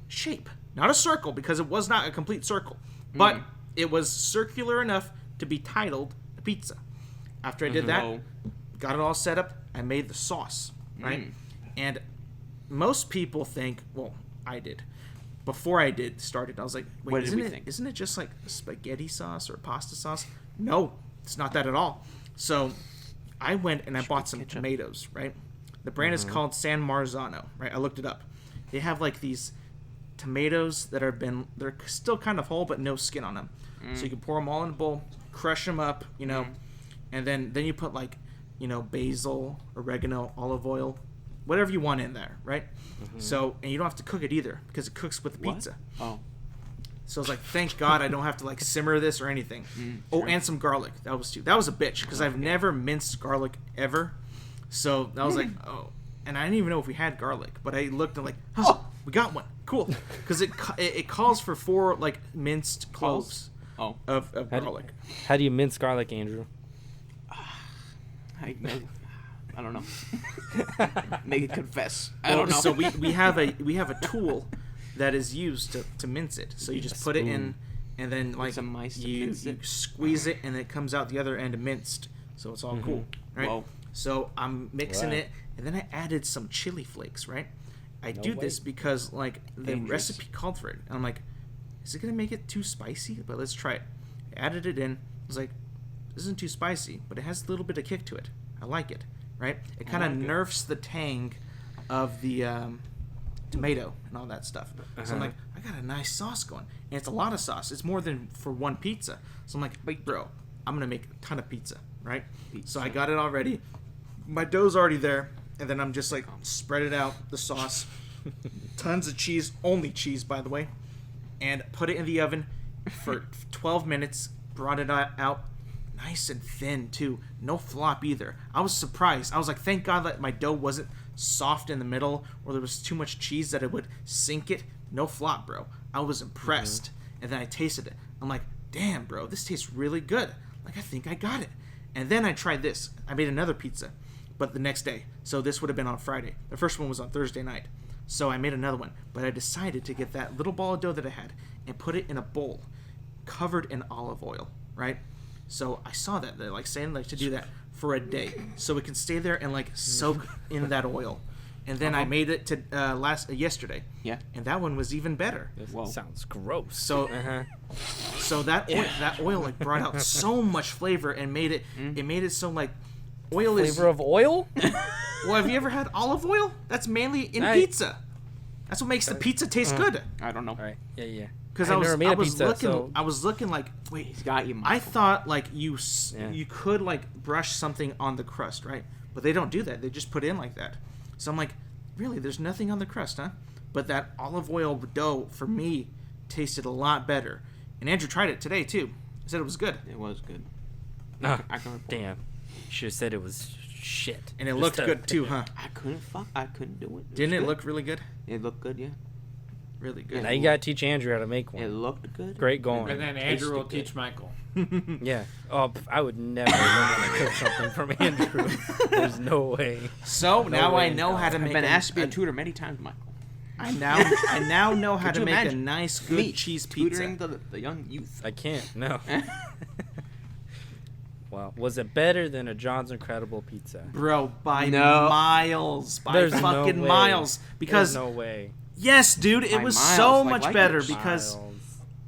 shape. Not a circle, because it was not a complete circle, but it was circular enough to be titled a pizza. After I did that, got it all set up, I made the sauce, right? And most people think, well, I did. Before I started, I was like, wait, isn't it just like a spaghetti sauce or pasta sauce? No, it's not that at all. So I went and I bought some tomatoes, right? The brand is called San Marzano, right? I looked it up. They have like these tomatoes that they're still kind of whole, but no skin on them. So you can pour them all in a bowl, crush them up, and then you put like, basil, oregano, olive oil, whatever you want in there, right? So, and you don't have to cook it either because it cooks with the pizza. Oh. So I was like, thank God I don't have to like simmer this or anything. And some garlic. That was a bitch because I've never minced garlic ever. So I was like, oh. And I didn't even know if we had garlic, but I looked and like, we got one. Cool. Because it calls for 4 like minced cloves of garlic. How do you mince garlic, Andrew? I don't know. Make it confess. I don't know. So we have a tool that is used to mince it. So you just put it in, and then like you squeeze it, and it comes out the other end minced. So it's all cool, right? Whoa. So I'm mixing it, and then I added some chili flakes, right? I do this because like the recipe called for it. And I'm like, is it gonna make it too spicy? But let's try it. I added it in. I was like, this isn't too spicy, but it has a little bit of kick to it. I like it, right? It kind of nerfs the tang of the tomato and all that stuff. So I'm like, I got a nice sauce going. And it's a lot of sauce. It's more than for one pizza. So I'm like, wait, bro, I'm going to make a ton of pizza, right? So I got it all ready. My dough's already there. And then I'm just like, spread it out, the sauce. Tons of cheese. Only cheese, by the way. And put it in the oven for 12 minutes. Brought it out. Nice and thin, too. No flop either. I was surprised. I was like, thank God that my dough wasn't soft in the middle or there was too much cheese that it would sink it. No flop, bro. I was impressed. And then I tasted it. I'm like, damn, bro, this tastes really good. Like, I think I got it. And then I tried this. I made another pizza, but the next day. So this would have been on Friday. The first one was on Thursday night. So I made another one. But I decided to get that little ball of dough that I had and put it in a bowl covered in olive oil, right? So I saw that they're like saying like to do that for a day, so it can stay there and like soak in that oil. And then I made it to yesterday. Yeah. And that one was even better. Whoa. Sounds gross. So so that oil like brought out so much flavor and made it so like oil is flavor of oil. Well, have you ever had olive oil? That's mainly in pizza. That's what makes the pizza taste good. I don't know. All right. Yeah. Because I was looking like, wait, he's got you, Michael. I thought like you could like brush something on the crust, right? But they don't do that. They just put it in like that. So I'm like, really? There's nothing on the crust, huh? But that olive oil dough for me tasted a lot better. And Andrew tried it today too. He said it was good. It was good. Damn. You should have said it was shit. And it looked good too, huh? I couldn't do it. Didn't it look really good? It looked good, yeah. Really good. Now you gotta teach Andrew how to make one. It looked good. Great going. And then Andrew will teach Michael. Yeah. Oh, I would never learn how to cook something from Andrew. There's no way. So now I know how to make. I've been asked to be a tutor many times, Michael. I now know how to make a nice, good cheese pizza. Tutoring the young youth. I can't. No. Wow. Was it better than a John's Incredible Pizza? Bro, by miles. By fucking miles. Because there's no way. Yes, dude, it was so much better because,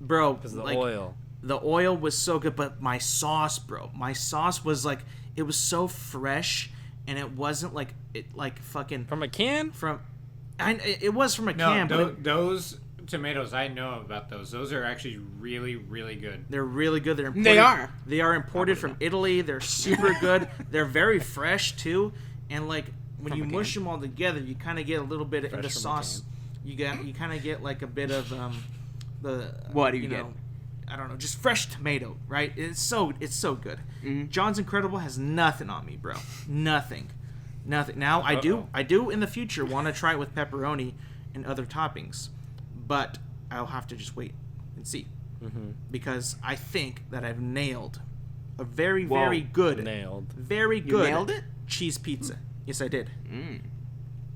bro, because the like, oil. The oil was so good, but my sauce, bro, was like, it was so fresh, and it wasn't like fucking from a can. It was from a can, but those tomatoes, I know about those. Those are actually really, really good. They're really good. They're imported, They are imported from Italy. They're super good. They're very fresh too, and like when you mush them all together, you kind of get a little bit of the sauce. You kind of get like a bit of the what do you get? I don't know, just fresh tomato, right? It's so good. Mm-hmm. John's Incredible has nothing on me, bro. Nothing. Now I do in the future want to try it with pepperoni and other toppings, but I'll have to just wait and see because I think that I've nailed a very very good cheese pizza. Yes, I did.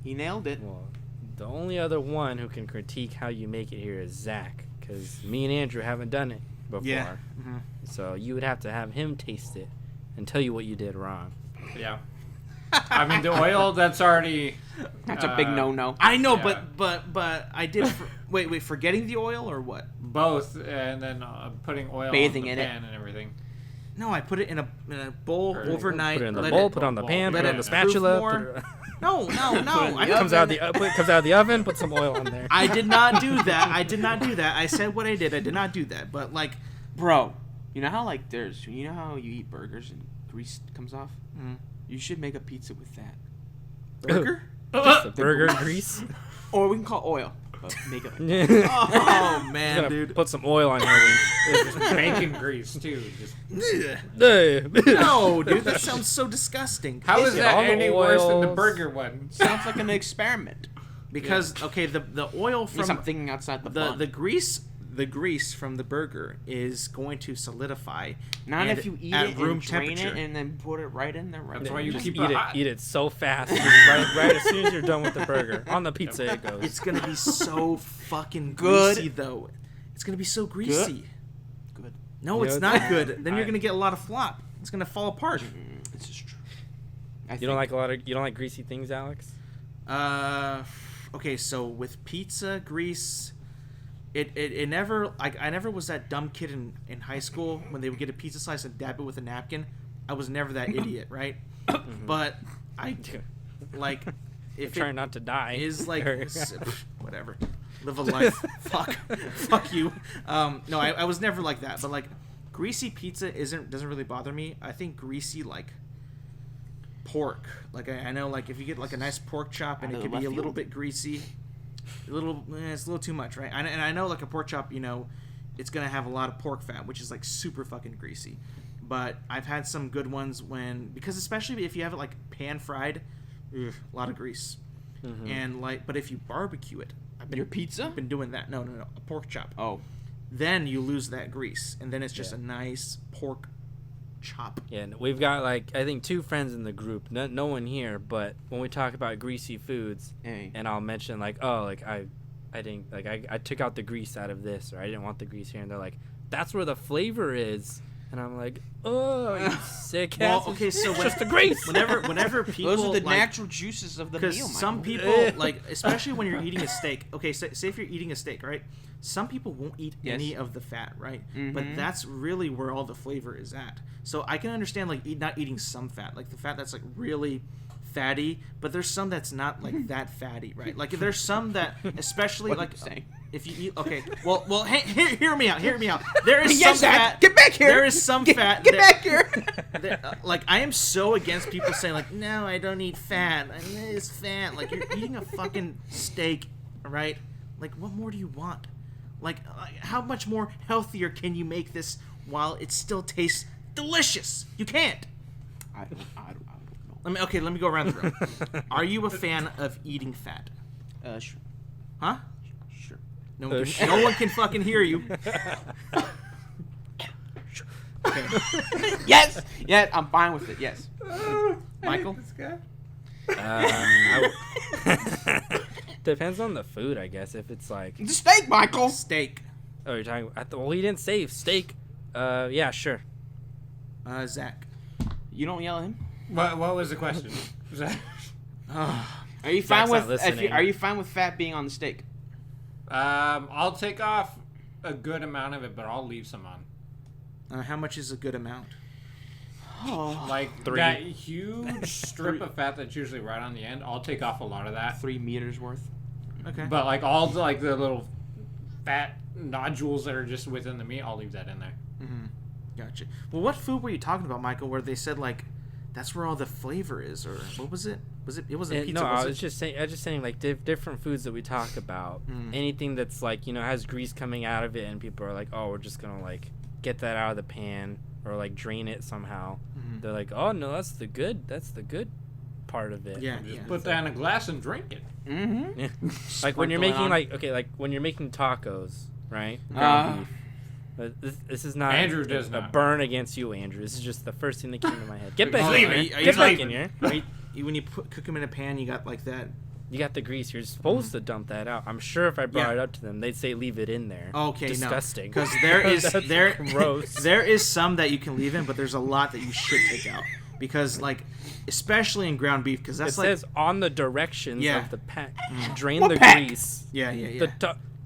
He nailed it. Well, the only other one who can critique how you make it here is Zach, because me and Andrew haven't done it. before. Yeah. So you would have to have him taste it and tell you what you did wrong. Yeah. I mean, the oil, that's already... That's a big no-no. I know, Yeah. but I did. Wait, forgetting the oil or what? Both, and then putting oil Bathing on the in it. pan and everything. No, I put it in a bowl Or overnight. Put it in the let bowl, it- put it on the pan, let put it on it the spatula. proof more. Put it, No. it comes out of the oven. Put some oil on there. I did not do that. I said what I did. I did not do that. But like, Bro, you know how you know how you eat burgers and grease comes off? Mm. You should make a pizza with that. burger. Just the burger grease. Or we can call oil. But make it like Yeah. Oh man, Gonna dude. put some oil on here. Just bacon grease, too. Just... No, dude, that sounds so disgusting. How is it that all the any worse than the oils? burger one? sounds like an experiment. Because okay, the oil At least I'm from thinking outside the the box. the grease from the burger is going to solidify. Not and if you eat at it room and drain temperature. it and then put it right in there. Right That's there. why you Just keep eat it it. hot. Eat it so fast. Just right as soon as you're done with the burger. On the pizza it goes. It's gonna be so fucking Good. greasy though. It's gonna be so greasy. Good. No, You it's know, not good. Then you're I- gonna get a lot of flop. It's gonna fall apart. This is true. You don't like greasy things, Alex? Okay, so with pizza grease, it never I never was that dumb kid in high school when they would get a pizza slice and dab it with a napkin. I was never that idiot, right? But I like if Trying it not to die. is like whatever, live a life. fuck you. No, I was never like that. But like greasy pizza doesn't really bother me. I think greasy like pork, like I know like if you get like a nice pork chop and Out it of could the be a left little field. bit greasy, it's a little too much, right? And I know like a pork chop, it's gonna have a lot of pork fat, which is like super fucking greasy. But I've had some good ones because especially if you have it like pan fried, a lot of grease. And like, but if you barbecue it, Your pizza? I've been doing that. No, a pork chop. Oh. Then you lose that grease, and then it's just a nice pork chop. Yeah, and we've got like I think 2 friends in the group. No one here, but when we talk about greasy foods, Hey. and I'll mention like, oh, like I didn't like I took out the grease out of this, or I didn't want the grease here, and they're like, that's where the flavor is, and I'm like, oh, you sick ass. Well, okay, so just the grease. whenever people Those are the like, natural juices of the meal, because Michael. some people like, especially when you're eating a steak. Okay, say if you're eating a steak, right? Some people won't eat Yes. any of the fat, right? But Mhm. that's really where all the flavor is at. So I can understand like not eating some fat, like the fat that's like really fatty, but there's some that's not like that fatty, right? Like there's some that, especially What like are you saying? if you eat, okay, well, hey, hear me out. There is Yes, some Zach, fat. get back here. There is some fat. Get that- back here. like I am so against people saying like, no, I don't eat fat. It's fat. Like you're eating a fucking steak, right? Like what more do you want? Like how much more healthier can you make this while it still tastes delicious? You can't. I don't know. Let me go around the room. Are you a fan of eating fat? Sure. Huh? Sure. No, Sure. no one can fucking hear you. Okay. Yes. Yeah, I'm fine with it. Yes. Michael? This guy? Depends on the food, I guess. If it's like, The steak, Michael. Steak. oh, you're talking. Well, he didn't say steak. Yeah, sure. Zach. You don't yell at him. What was the question? Was that- Are you fine Zach's not with? listening. Are you fine with fat being on the steak? I'll take off a good amount of it, but I'll leave some on. How much is a good amount? Oh. Like 3. that huge strip of fat that's usually right on the end. I'll take off a lot of that. 3 meters worth. Okay. But like all the, like the little fat nodules that are just within the meat, I'll leave that in there. Gotcha. Well, what food were you talking about, Michael? Where they said like, that's where all the flavor is, or what was it? It wasn't pizza. No, was I it? was just saying like different foods that we talk about. Anything that's like has grease coming out of it, and people are like, oh, we're just gonna like get that out of the pan or like drain it somehow. They're like, oh no, that's the good part of it. Yeah. Just put that in a glass and drink it. Mm-hmm. Yeah. Like when you're Sprinkle it making on. like when you're making tacos, right? Ground beef. But this is not Andrew does a not. burn against you, Andrew. This is just the first thing that came to my head. Get back Oh, in are here. you- Get back in here. When you cook them in a pan, you got like that You got the grease. You're supposed to dump that out. I'm sure if I brought it up to them, they'd say leave it in there. Okay, disgusting. Because there is gross. there is some that you can leave in, but there's a lot that you should take out because like, especially in ground beef, because that's it says on the directions Yeah. of the pack, drain What the pack? grease. yeah.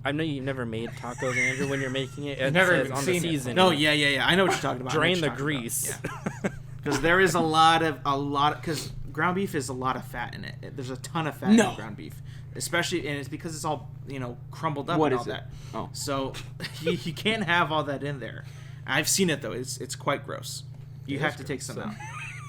I know you've never made tacos, Andrew. When you're making it, it Never says even on the seen it. seasoning. No, yeah. I know what you're talking about. Drain the grease. Because there is a lot because ground beef is a lot of fat in it. There's a ton of fat No. in ground beef, especially, and it's because it's all crumbled up What and is all it? that. Oh. So you can't have all that in there. I've seen it though. It's quite gross. You It have is to take gross. some So- out.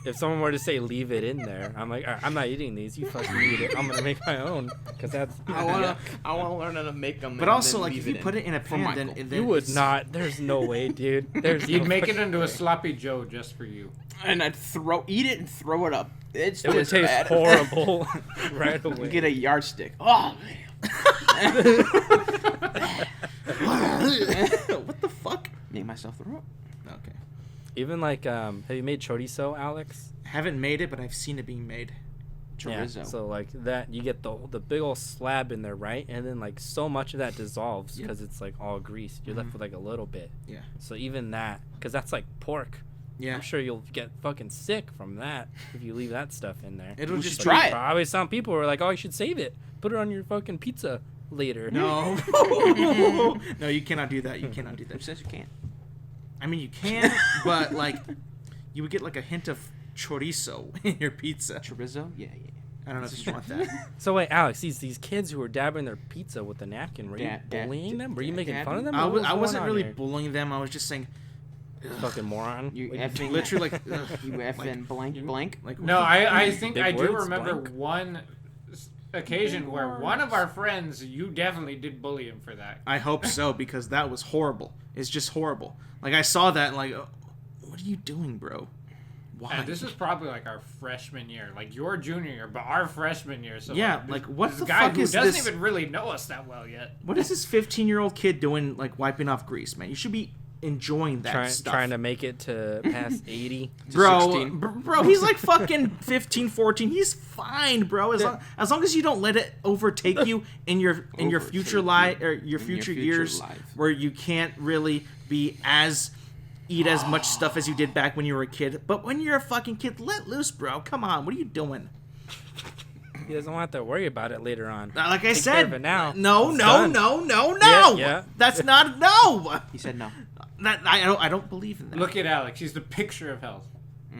If someone were to say leave it in there, I'm like, I'm not eating these. You fucking eat it. I'm gonna make my own because that's. I wanna learn how to make them. But also, like, if you put it in a For pan, then, Michael. then You would it's- not. There's no way, dude. There's You'd no make it fucking into way. a sloppy Joe just for you. and I'd eat it and throw it up. It's It would just taste bad. horrible right away. Get a yardstick. Oh what the fuck? Make myself throw up. Okay. Even like, have you made chorizo, Alex? Haven't made it, but I've seen it being made. Chorizo. Yeah, so like that, you get the big old slab in there, right? And then like so much of that dissolves Yep. because it's like all grease. You're left with like a little bit. Yeah. So even that, because that's like pork. Yeah. I'm sure you'll get fucking sick from that if you leave that stuff in there. It'll We just should try it. Probably some people were like, oh, you should save it. Put it on your fucking pizza later. No. No, you cannot do that. You cannot do Who that. says you can't? I mean, you can, but like, you would get like a hint of chorizo in your pizza. Chorizo? Yeah. I don't know if you want that. So wait, Alex, these kids who were dabbing their pizza with the napkin, were you bullying them? Were you making fun of them? I What was wasn't going on really here? bullying them. I was just saying, Fucking moron. You Like, effing literally, like, You effing blank. like No, I think Big I do words, remember blank. one occasion where one of our friends, you definitely did bully him for that. I hope so because that was horrible. It's just horrible. Like I saw that and like, what are you doing, bro? Why? And this was probably like our freshman year, like your junior year, but our freshman year. So Yeah, this, like, what this the guy fuck who is doesn't this? even really know us that well yet. What is this 15-year-old kid doing? Like wiping off grease, man. You should be enjoying that stuff. trying to make it to past 80. Bro, 16. bro, he's like fucking 15, 14. He's fine, bro. As long as you don't let it overtake you in your future Overtake life you or your in future your future years, life. where you can't really eat as much stuff as you did back when you were a kid. But when you're a fucking kid, let loose, bro. Come on, what are you doing? He doesn't want to worry about it later on. Like I Take said, care of it now. no, It's no, done. no, no, no. Yeah, yeah. That's not no. He said no. That I don't believe in that. Look at Alex; he's the picture of health.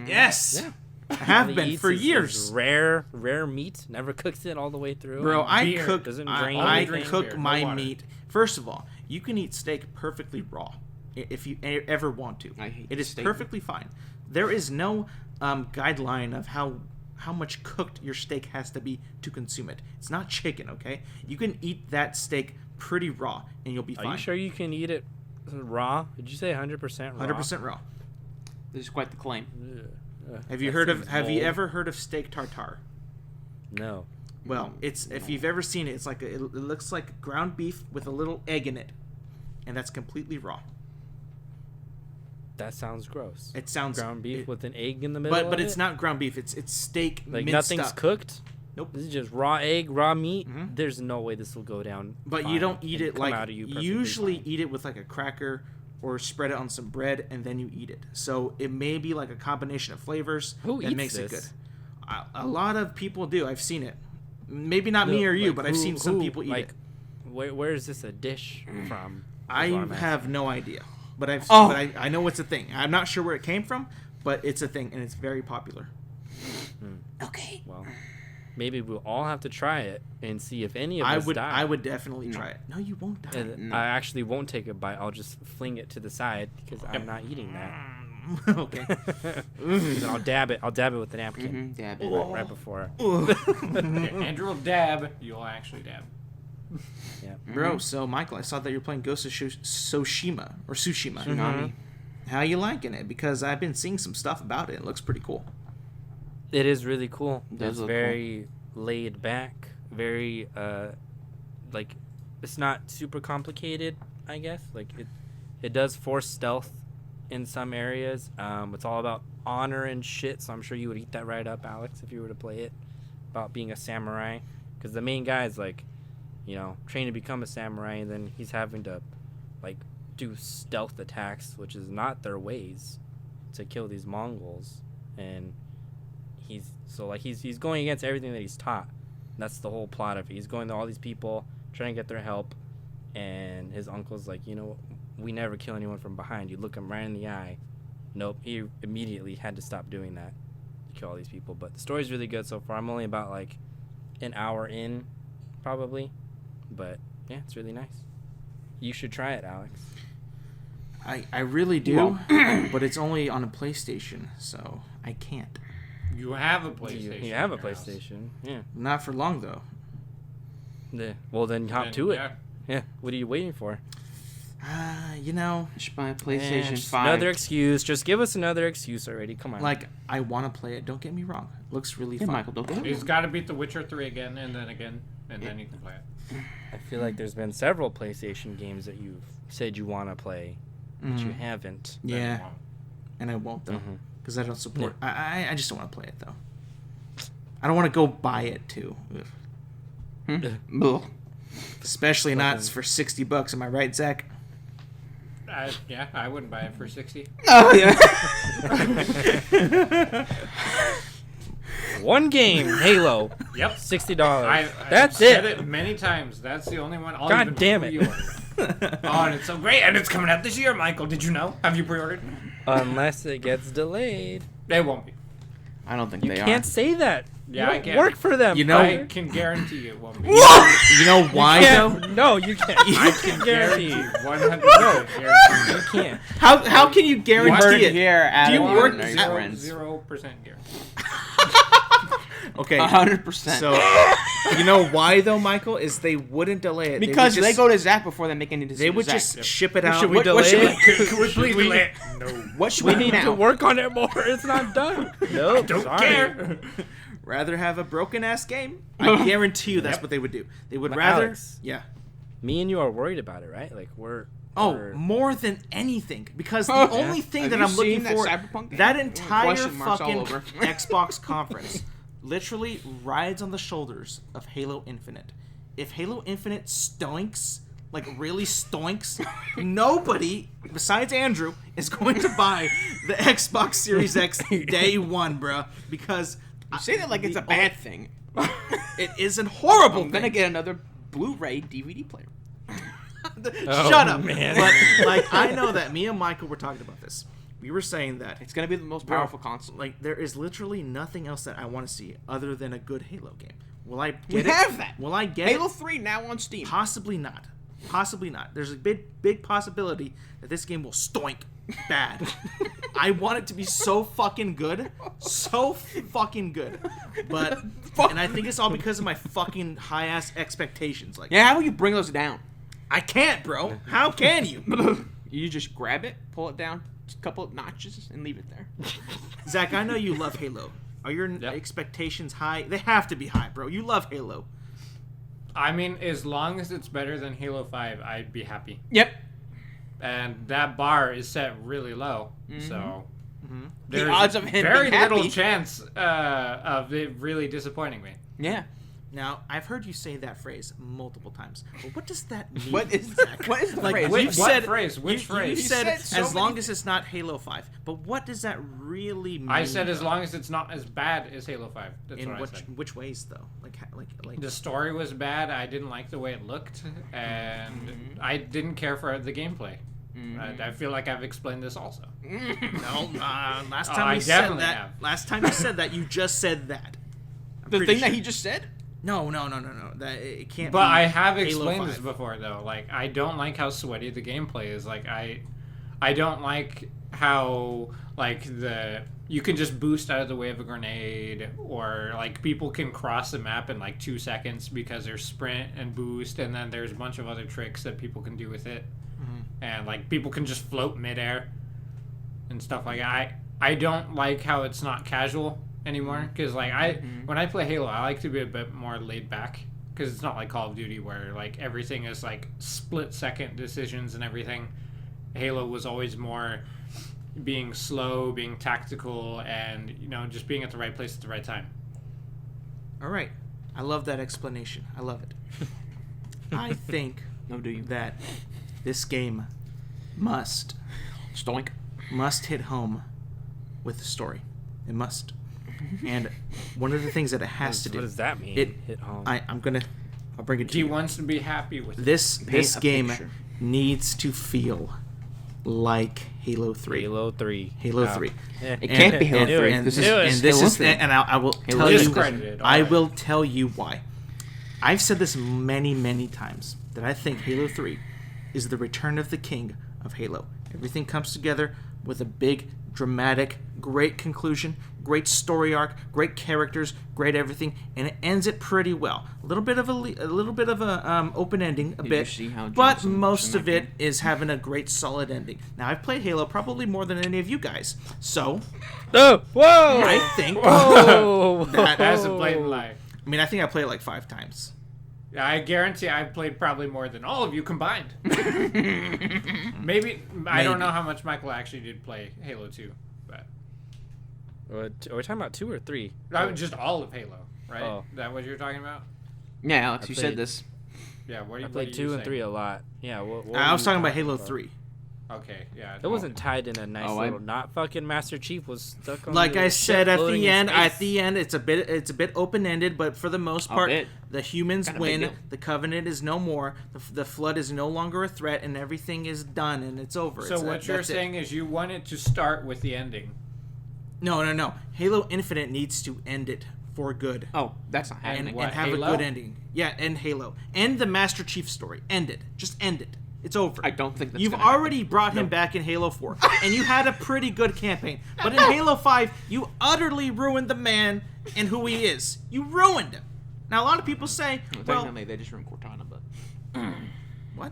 Yes, Yeah. I have All he been eats for is years. rare meat. Never cooks it all the way through. Bro, I Beer cook. doesn't I, drain I anything. cook Beer, no my water. meat. First of all, you can eat steak perfectly raw, if you ever want to. I hate It is steak. perfectly fine. There is no guideline of how much cooked your steak has to be to consume it. It's not chicken, okay? You can eat that steak pretty raw, and you'll be Are fine. you sure you can eat it raw? Did you say 100% raw? 100% raw. This is quite the claim. Have you ever heard of steak tartare? No. Well, it's if you've ever seen it, it's like it looks like ground beef with a little egg in it, and that's completely raw. That sounds gross. It sounds Ground beef it- with an egg in the middle. but of it's it? not ground beef. It's steak. Like minced nothing's up. cooked. Nope. This is just raw egg, raw meat. Mhm. There's no way this will go down. But fine you don't eat and it come like out of you you perfectly usually fine. eat it with like a cracker or spread it on some bread and then you eat it. So it may be like a combination of flavors Who that eats makes it this? good. A lot of people do. I've seen it. Maybe not me or you, Like, but I've who- seen some who, people eat like, it. Where is this a dish from? I is what I'm have no idea, but Oh. I know it's a thing. I'm not sure where it came from, but it's a thing and it's very popular. Okay. Well, maybe we'll all have to try it and see if any of I us would die. I would definitely try it. No, you won't die. And No. I actually won't take a bite. I'll just fling it to the side because I'm not eating that. Okay. And I'll dab it. I'll dab it with the napkin Mm-hmm. Dab it. right before. Yeah, Andrew will dab. You'll actually dab. Yeah. Bro, so Michael, I saw that you're playing Ghost of Tsushima or Tsushima. Tsunami. How you liking it? Because I've been seeing some stuff about it. It looks pretty cool. It is really cool. It does It's look very laid back. Very like it's not super complicated. I guess like it does force stealth in some areas. It's all about honor and shit. So I'm sure you would eat that right up, Alex, if you were to play it. About being a samurai because the main guy is like, trained to become a samurai, and then he's having to like do stealth attacks, which is not their ways, to kill these Mongols, and he's going against everything that he's taught. That's the whole plot of it. He's going to all these people trying to get their help, and his uncle's like, we never kill anyone from behind. You look him right in the eye. Nope. He immediately had to stop doing that to kill all these people. But the story's really good so far. I'm only about like an hour in, probably. But yeah, it's really nice. You should try it, Alex. I really do, but it's only on a PlayStation, so I can't. You have a PlayStation. You have a PlayStation. Yeah. Not for long though. Yeah. Well, then hop to it. Yeah. What are you waiting for? Just buy a PlayStation 5. Another excuse. Just give us another excuse already. Come on. Like, I want to play it. Don't get me wrong. It looks really fun. Michael, don't get me He's got to beat The Witcher 3 again, and then you can play it. I feel like there's been several PlayStation games that you've said you want to play, but you haven't. Yeah. And I won't, though. Because I don't support... I just don't want to play it, though. I don't want to go buy it, too. Especially not for $60. Am I right, Zach? I wouldn't buy it for 60. Oh, yeah. One game, Halo. Yep. $60. That's it. I've said it many times. That's the only one. God damn it. Oh, and it's so great. And it's coming out this year, Michael. Did you know? Have you pre-ordered? Unless it gets delayed. It won't be. I don't think you they are. You can't say that. Yeah, I can't. Work for them. I can guarantee it won't be. You know why, though? No, you can't. I can guarantee 100% guarantee. You can't. How can you guarantee it? Here, Do you work 0% guarantee. Okay. 100%. So, you know why, though, Michael? Is they wouldn't delay it. Because they go to Zach before they make any decisions. They would just ship it out. Should we delay it? Can we please delay it? No. What should we need to work on it more. It's not done. No, don't care. Rather have a broken-ass game? I guarantee you that's what they would do. They would rather... Alex, yeah. Me and you are worried about it, right? Like, we're... more than anything. Because the only thing that I'm looking for... That entire fucking Xbox conference literally rides on the shoulders of Halo Infinite. If Halo Infinite stoinks, like really stoinks, nobody besides Andrew is going to buy the Xbox Series X day one, bruh. Because... You say that like it's a bad thing. It is a horrible thing. I'm gonna get another Blu-ray DVD player. Shut up, man. But like, I know that me and Michael were talking about this. We were saying that it's gonna be the most powerful console. Like, there is literally nothing else that I want to see other than a good Halo game. Will I get it? We have that. Will I get Halo it? 3 now on Steam. Possibly not. Possibly not. There's a big possibility that this game will stoink bad. I want it to be so fucking good. So fucking good. But, and I think it's all because of my fucking high-ass expectations. Like, yeah, how will you bring those down? I can't, bro. How can you? You just grab it, pull it down just a couple of notches, and leave it there. Zach, I know you love Halo. Are your expectations high? They have to be high, bro. You love Halo. I mean, as long as it's better than Halo 5, I'd be happy. Yep. And that bar is set really low, so there's the odds of him very being little happy. chance of it really disappointing me. Yeah. Now, I've heard you say that phrase multiple times. But what does that mean? What is Zach? What is the like, phrase? You've What said, phrase? Which phrase? You said so as long many- as it's not Halo 5. But what does that really mean? I said as though? long as it's not as bad as Halo 5. That's In what I said. which ways, though? Like The story was bad. I didn't like the way it looked, and I didn't care for the gameplay. I feel like I've explained this also. No, last I time you said definitely that. have. Last time you said that, you just said that. I'm The pretty thing that sure. he just said? No. That it can't. But be I have Halo explained 5. this before, though. Like, I don't like how sweaty the gameplay is. Like, I don't like how you can just boost out of the way of a grenade, or like people can cross the map in like 2 seconds because there's sprint and boost, and then there's a bunch of other tricks that people can do with it, and like people can just float midair and stuff like that. I don't like how it's not casual anymore, because like when I play Halo, I like to be a bit more laid back, because it's not like Call of Duty where like everything is like split second decisions and everything. Halo was always more being slow, being tactical, and just being at the right place at the right time. All right. I love that explanation. I love it. I think that this game must hit home with the story. It must. And one of the things that it has to do. What does that mean? Hit home. I'll bring it to you. He wants to be happy with This game picture. needs to feel like Halo 3. Halo 3. Halo 3. It can't be Halo 3. I will tell you. Discredited, I alright. will tell you why. I've said this many, many times that I think Halo 3 is the return of the king of Halo. Everything comes together with a big, dramatic, great conclusion, great story arc, great characters, great everything, and it ends it pretty well. A little bit of a open ending, Did you bit, see how but Johnson most looks in of that it game? is having a great, solid ending. Now, I've played Halo probably more than any of you guys, so Oh, whoa! I think Whoa! That's a blatant lie. I mean, I think I played it like 5 times. I guarantee I've played probably more than all of you combined. Maybe. I don't know how much Michael actually did play Halo 2, but Are we talking about 2 or 3? just all of Halo, right? Oh. Is that what you're talking about? Yeah, Alex, I you played- said this. Yeah. What are you? I played what are 2 you and 3 saying? a lot. Yeah. What I were was you talking about Halo 3. Okay. Yeah. It wasn't tied in a nice Oh, little knot. Fucking Master Chief was stuck on. Like the I ship said at floating the in end, space. it's a bit open ended, but for the most part, bit. the humans Kinda big win. deal. The Covenant is no more. The Flood is no longer a threat, and everything is done and it's over. So It's- what you're that's it. saying is you want it to start with the ending. No. Halo Infinite needs to end it for good. Oh, that's not And happening. what? And have Halo? a good ending. Yeah, end Halo. End the Master Chief story. End it. Just end it. It's over. I don't think that's You've gonna already brought him back in Halo 4, and you had a pretty good campaign. But in Halo 5, you utterly ruined the man and who he is. You ruined him. Now, a lot of people say, well, Technically, they just ruined Cortana, but what?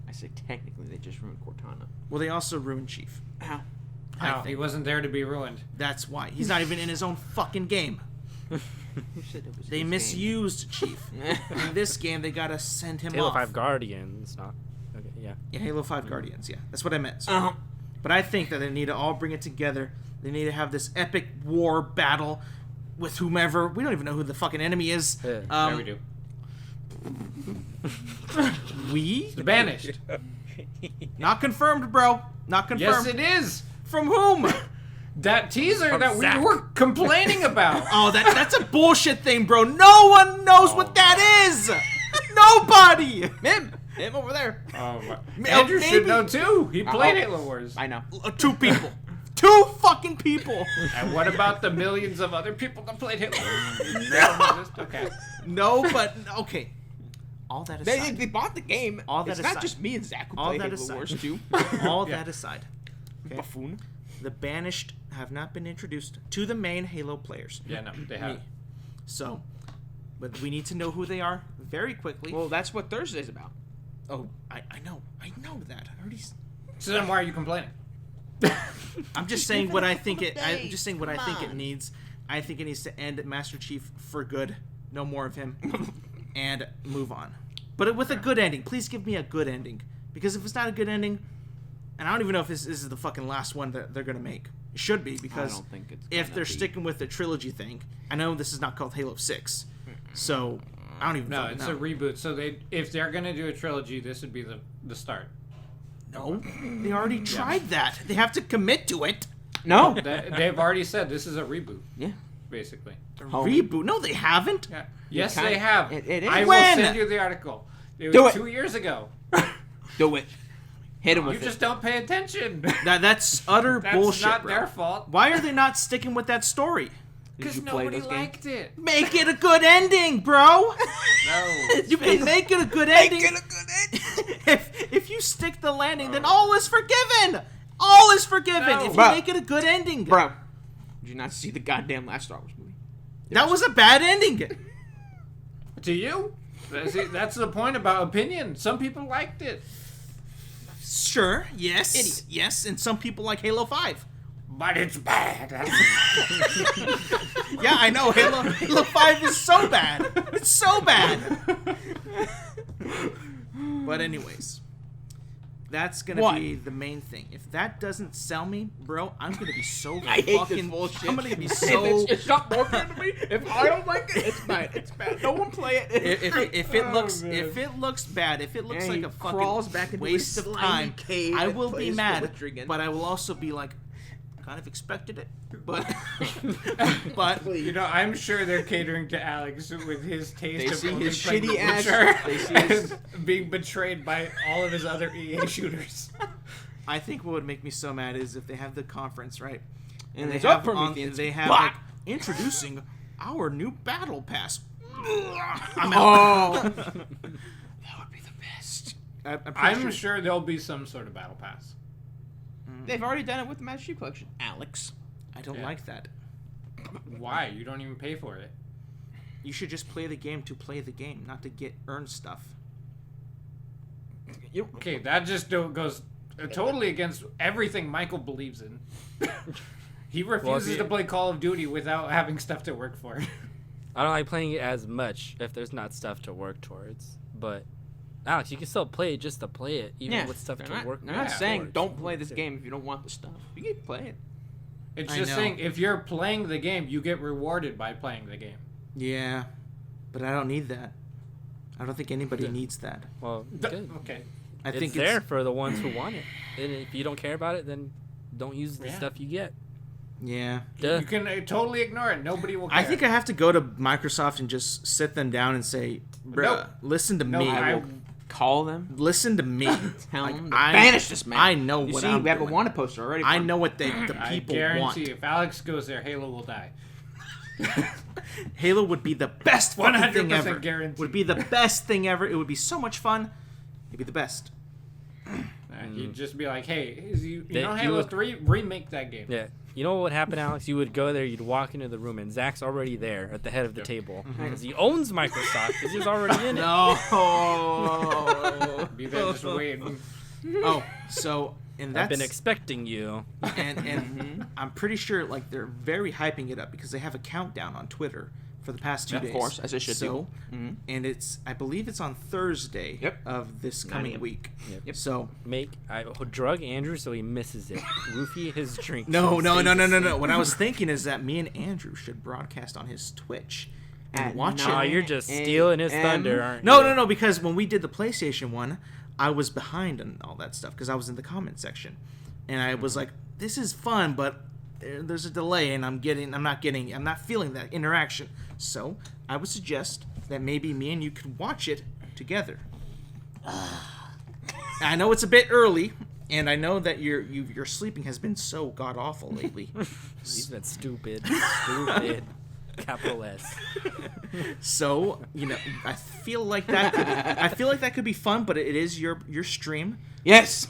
I say technically they just ruined Cortana. Well, they also ruined Chief. How? How? He wasn't there to be ruined. That's why. He's not even in his own fucking game. Who said it was They his game? misused Chief. In this game, they gotta send him Halo off. 5 Guardians, not. Okay, yeah. Yeah, Halo 5 Guardians, yeah. That's what I meant. So. Uh-huh. But I think that they need to all bring it together. They need to have this epic war battle with whomever. We don't even know who the fucking enemy is. Yeah. Yeah, we do. We? The Banished. Not confirmed, bro. Not confirmed. Yes, it is. From whom? That teaser From that we Zach. were complaining about. Oh, that's a bullshit thing, bro. No one knows what that is. Nobody. Him over there. Oh, Maybe- Andrew should know too. He played Oh. Halo Wars. I know. 2 people. 2 fucking people. And what about the millions of other people that played Halo Wars? Okay. No, but okay. All that They aside. bought the game. All that it's aside. not just me and Zach who All play that Halo aside. Wars 2. All that aside. Okay. Buffoon. The Banished have not been introduced to the main Halo players. Yeah, no, they have. Me. So, but we need to know who they are very quickly. Well, that's what Thursday's about. Oh, I know that. I already. So then why are you complaining? I'm just saying what I think it. I'm just saying what I think it needs. I think it needs to end Master Chief for good. No more of him, and move on. But with a good ending. Please give me a good ending. Because if it's not a good ending, and I don't even know if this is the fucking last one that they're gonna make. It should be because I don't think it's if gonna they're be. sticking with the trilogy thing, I know this is not called Halo 6, so I don't even. No, fucking it's know. a reboot. So if they're gonna do a trilogy, this would be the start. No, they already tried that. They have to commit to it. No. They've already said this is a reboot, Yeah. basically. A Home. reboot? No, they haven't. Yeah. Yes, kinda- they have. it is. I will When? send you the article. It was Do it. 2 years ago. Do it. Hit him You with just it. don't pay attention. That's utter That's bullshit, not bro. their fault. Why are they not sticking with that story? Did Because you play nobody those games? liked it. Make it a good ending, bro. No. You can make it a good ending. Make it a good ending. if you stick the landing, then all is forgiven. All is forgiven No. if you Bro. make it a good ending. Bro, did you not see the goddamn last Star Wars movie? That was a bad ending. To you? See, that's the point about opinion. Some people liked it. Sure, yes. Idiot. Yes, and some people like Halo 5. But it's bad. Yeah, I know. Halo 5 is so bad. It's so bad. But anyways, That's gonna What? be the main thing. If that doesn't sell me, bro, I'm gonna be so I hate this fucking bullshit. I'm gonna be If so. it's not working to me, if I don't like it, it's bad. It's bad. No one play it. If it looks man. if it looks bad, if it looks And like he a crawls fucking back into waste his of slimy time, cave I and will be plays mad. poetry again. But I will also be like, kind of expected it. But You know, I'm sure they're catering to Alex with his taste They of see only his playing shitty The ass- Witcher they see his- and being betrayed by all of his other EA shooters. I think what would make me so mad is if they have the conference, right? And they it's up have for me. they have Bah! like introducing our new battle pass. I'm out. Oh, that would be the best. I'm pretty I'm sure there'll be some sort of battle pass. They've already done it with the Master Chief Collection. Alex. I don't Yeah. like that. Why? You don't even pay for it. You should just play the game to play the game, not to get earned stuff. Okay, that just goes totally against everything Michael believes in. He refuses to play Call of Duty without having stuff to work for. I don't like playing it as much if there's not stuff to work towards. But Alex, you can still play it just to play it, even with stuff to work. They're not towards. saying don't play this game if you don't want the stuff. You can play it. It's I just know. saying if you're playing the game, you get rewarded by playing the game. Yeah, but I don't need that. I don't think anybody needs that. Well, good. Okay. I It's think there for the ones who want it. And if you don't care about it, then don't use the Yeah. stuff you get. Yeah. Duh. You can totally ignore it. Nobody will care. I think I have to go to Microsoft and just sit them down and say, bruh, Nope. listen to No, me. I will call them. Listen to me. Tell Like, them to I- banish this man. I know You what see, I'm we have doing. a wanted poster already. I for know him. what the I people guarantee want. if Alex goes there, Halo will die. Halo would be the best fucking thing 100% ever. guaranteed. Would be the best thing ever. It would be so much fun. It'd be the best. He'd just be like, "Hey, you They- know you Halo would- 3? Remake that game." Yeah. You know what would happen, Alex? You would go there, you'd walk into the room, and Zach's already there at the head of the table. Because he owns Microsoft, because he's already in it. No. Be there just waiting. Oh, so and I've that's been expecting you. and I'm pretty sure like they're very hyping it up because they have a countdown on Twitter for the past 2 Of days. course, as it should so, do. Mhm. And it's I believe it's on Thursday Yep. of this coming 9 week. Yep. So I drug Andrew so he misses it. Roofie his drink. no. so he stays asleep. What I was thinking is that me and Andrew should broadcast on his Twitch and At watch Aw, it. you're just 9 stealing his a.m. thunder, aren't No, you? no, because when we did the PlayStation one, I was behind on all that stuff because I was in the comment section, and I was like, "This is fun, but there's a delay, and I'm not feeling that interaction." So I would suggest that maybe me and you could watch it together. I know it's a bit early, and I know that your sleeping has been so god awful lately. He's been stupid. Stupid. Capital S. So I feel like that could be fun, but it is your stream. Yes.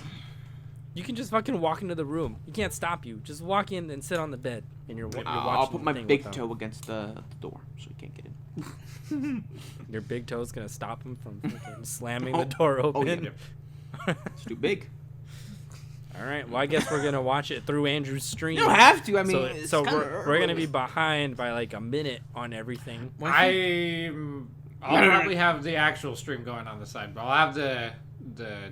You can just fucking walk into the room. You can't stop you. Just walk in and sit on the bed, and you're watching. I'll put the my thing big with toe against the door so he can't get in. them. Your big toe's gonna stop him from fucking slamming Oh. the door Oh, open. yeah. It's too big. All right. Well, I guess we're gonna watch it through Andrew's stream. You don't have to. I mean, it's so kinda we're gonna be early. behind by like a minute on everything. I'll probably have the actual stream going on the side, but I'll have the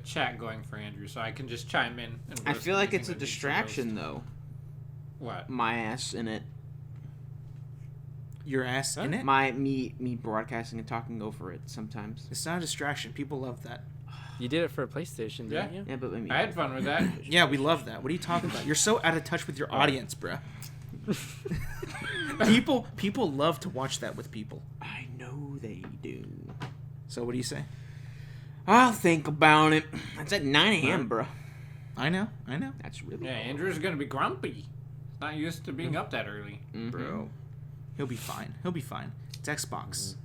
chat going for Andrew, so I can just chime in. And I roast feel like anything it's a that needs to distraction, roast. though. What? My ass in it. Your ass in it. Me broadcasting and talking over it sometimes. It's not a distraction. People love that. You did it for a PlayStation, didn't Yeah. you? Yeah, but I mean, I had fun with that. Yeah, we love that. What are you talking about? You're so out of touch with your audience, bruh. people love to watch that with people. I know they do. So what do you say? I'll think about it. It's at 9 a.m., bro. I know. That's really Yeah, Andrew's gonna be grumpy. He's not used to being up that early. Mhm. Bro. He'll be fine. It's Xbox.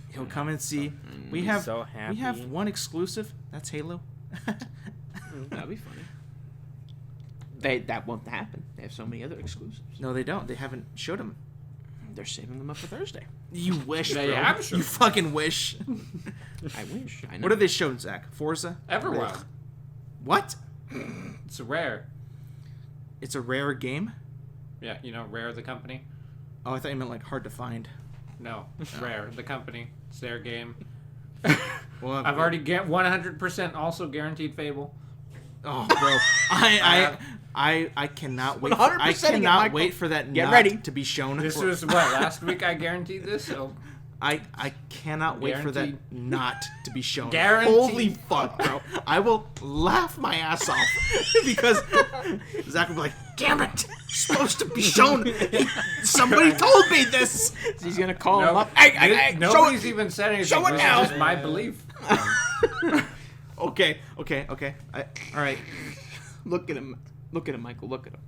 He'll come and see. We He's have so happy. we have one exclusive. That's Halo. That'd be funny. That won't happen. They have so many other exclusives. No, they don't. They haven't showed them. They're saving them up for Thursday. You wish, They bro. have shown You fucking wish. I wish. I know. What have they shown, Zach? Forza? Everwild. What? It's rare. It's a rare game? Yeah, you know, Rare the company. Oh, I thought you meant like hard to find. No, Rare the company. It's their game. Well, I've already 100% also guaranteed Fable. Oh, bro, I cannot wait. I 100% cannot Michael. wait for that Get knot ready. to be shown. This was what, last week I guaranteed this? So I cannot wait for that Guaranteed. knot to be shown. Guaranteed. Holy fuck, bro! I will laugh my ass off because Zach will be like, "Damn it, it's supposed to be shown. Somebody told me this." He's gonna call him no, up. Hey, nobody's even said anything. show it This now. is just my belief. Okay. All right. Look at him, Michael. Look at him.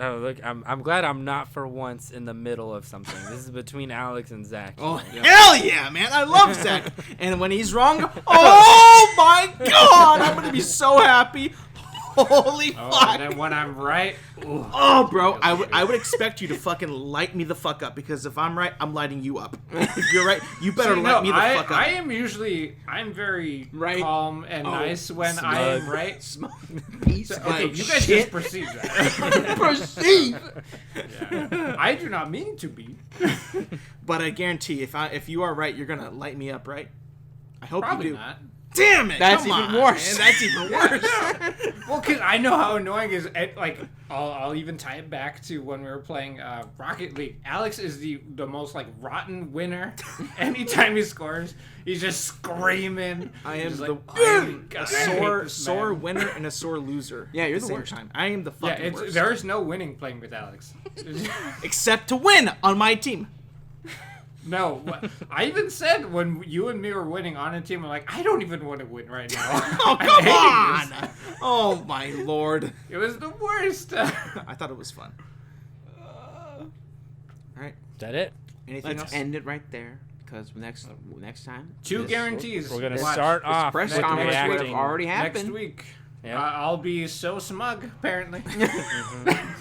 Oh, look, I'm glad I'm not for once in the middle of something. This is between Alex and Zach. Oh hell yeah, man! I love Zach, and when he's wrong, oh my god, I'm gonna be so happy. Holy Oh, fuck! and then when I'm right, ooh. Oh, bro, I would expect you to fucking light me the fuck up, because if I'm right, I'm lighting you up. If you're right, you better See, light me the fuck up. I'm very Right. calm and nice when I am right. Piece Okay, of you guys shit. just perceive that. Perceive. Yeah. I do not mean to be. But I guarantee, if you are right, you're gonna light me up, right? I hope Probably you do. not. Damn it! That's come even on, worse. man, that's even worse. Well, because I know how annoying is like I'll even tie it back to when we were playing Rocket League. Alex is the most like rotten winner. Anytime he scores, he's just screaming. I am He's the like, "Oh, God, a I hate sore this sore man." winner and a sore loser. Yeah, you're at the same worst. time. I am the Yeah, fucking worst. there is no winning playing with Alex. Except to win on my team. No, I even said when you and me were winning on a team, I'm like, I don't even want to win right now. Oh, I'm come hating on! this. Oh my lord! It was the worst. I thought it was fun. All right. Is that it? Anything Let's else? end it right there, because next time. Two this- guarantees. We're gonna Watch. start This off press with conference would have reacting. already Next happened. week. Yeah. I'll be so smug, apparently.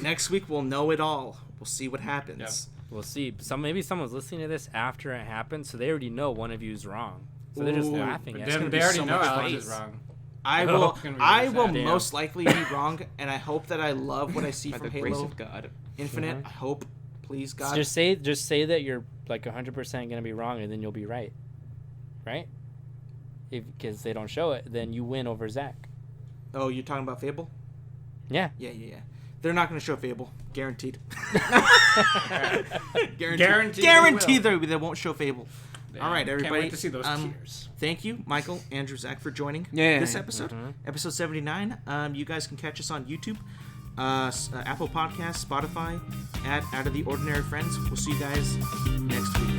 Next week we'll know it all. We'll see what happens. We'll see. Maybe someone's listening to this after it happened, so they already know one of you is wrong. So they're just Ooh, laughing But at then you. they be already so know much Alex fun. is wrong. I Oh. will. It's gonna be I really will sad. Damn. most likely be wrong, and I hope that I love what I see By from the grace Halo of God. Infinite. I hope, please God. Just say that you're like 100% gonna be wrong, and then you'll be right. Right? Because they don't show it, then you win over Zach. Oh, you're talking about Fable? Yeah. Yeah. They're not going to show Fable, guaranteed. Guaranteed Guaranteed they they won't show Fable. Yeah, All right, everybody. Can't wait to see those tears. Thank you, Michael, Andrew, Zach, for joining Yeah. this episode. Episode 79. You guys can catch us on YouTube, Apple Podcasts, Spotify, at Out of the Ordinary Friends. We'll see you guys next week.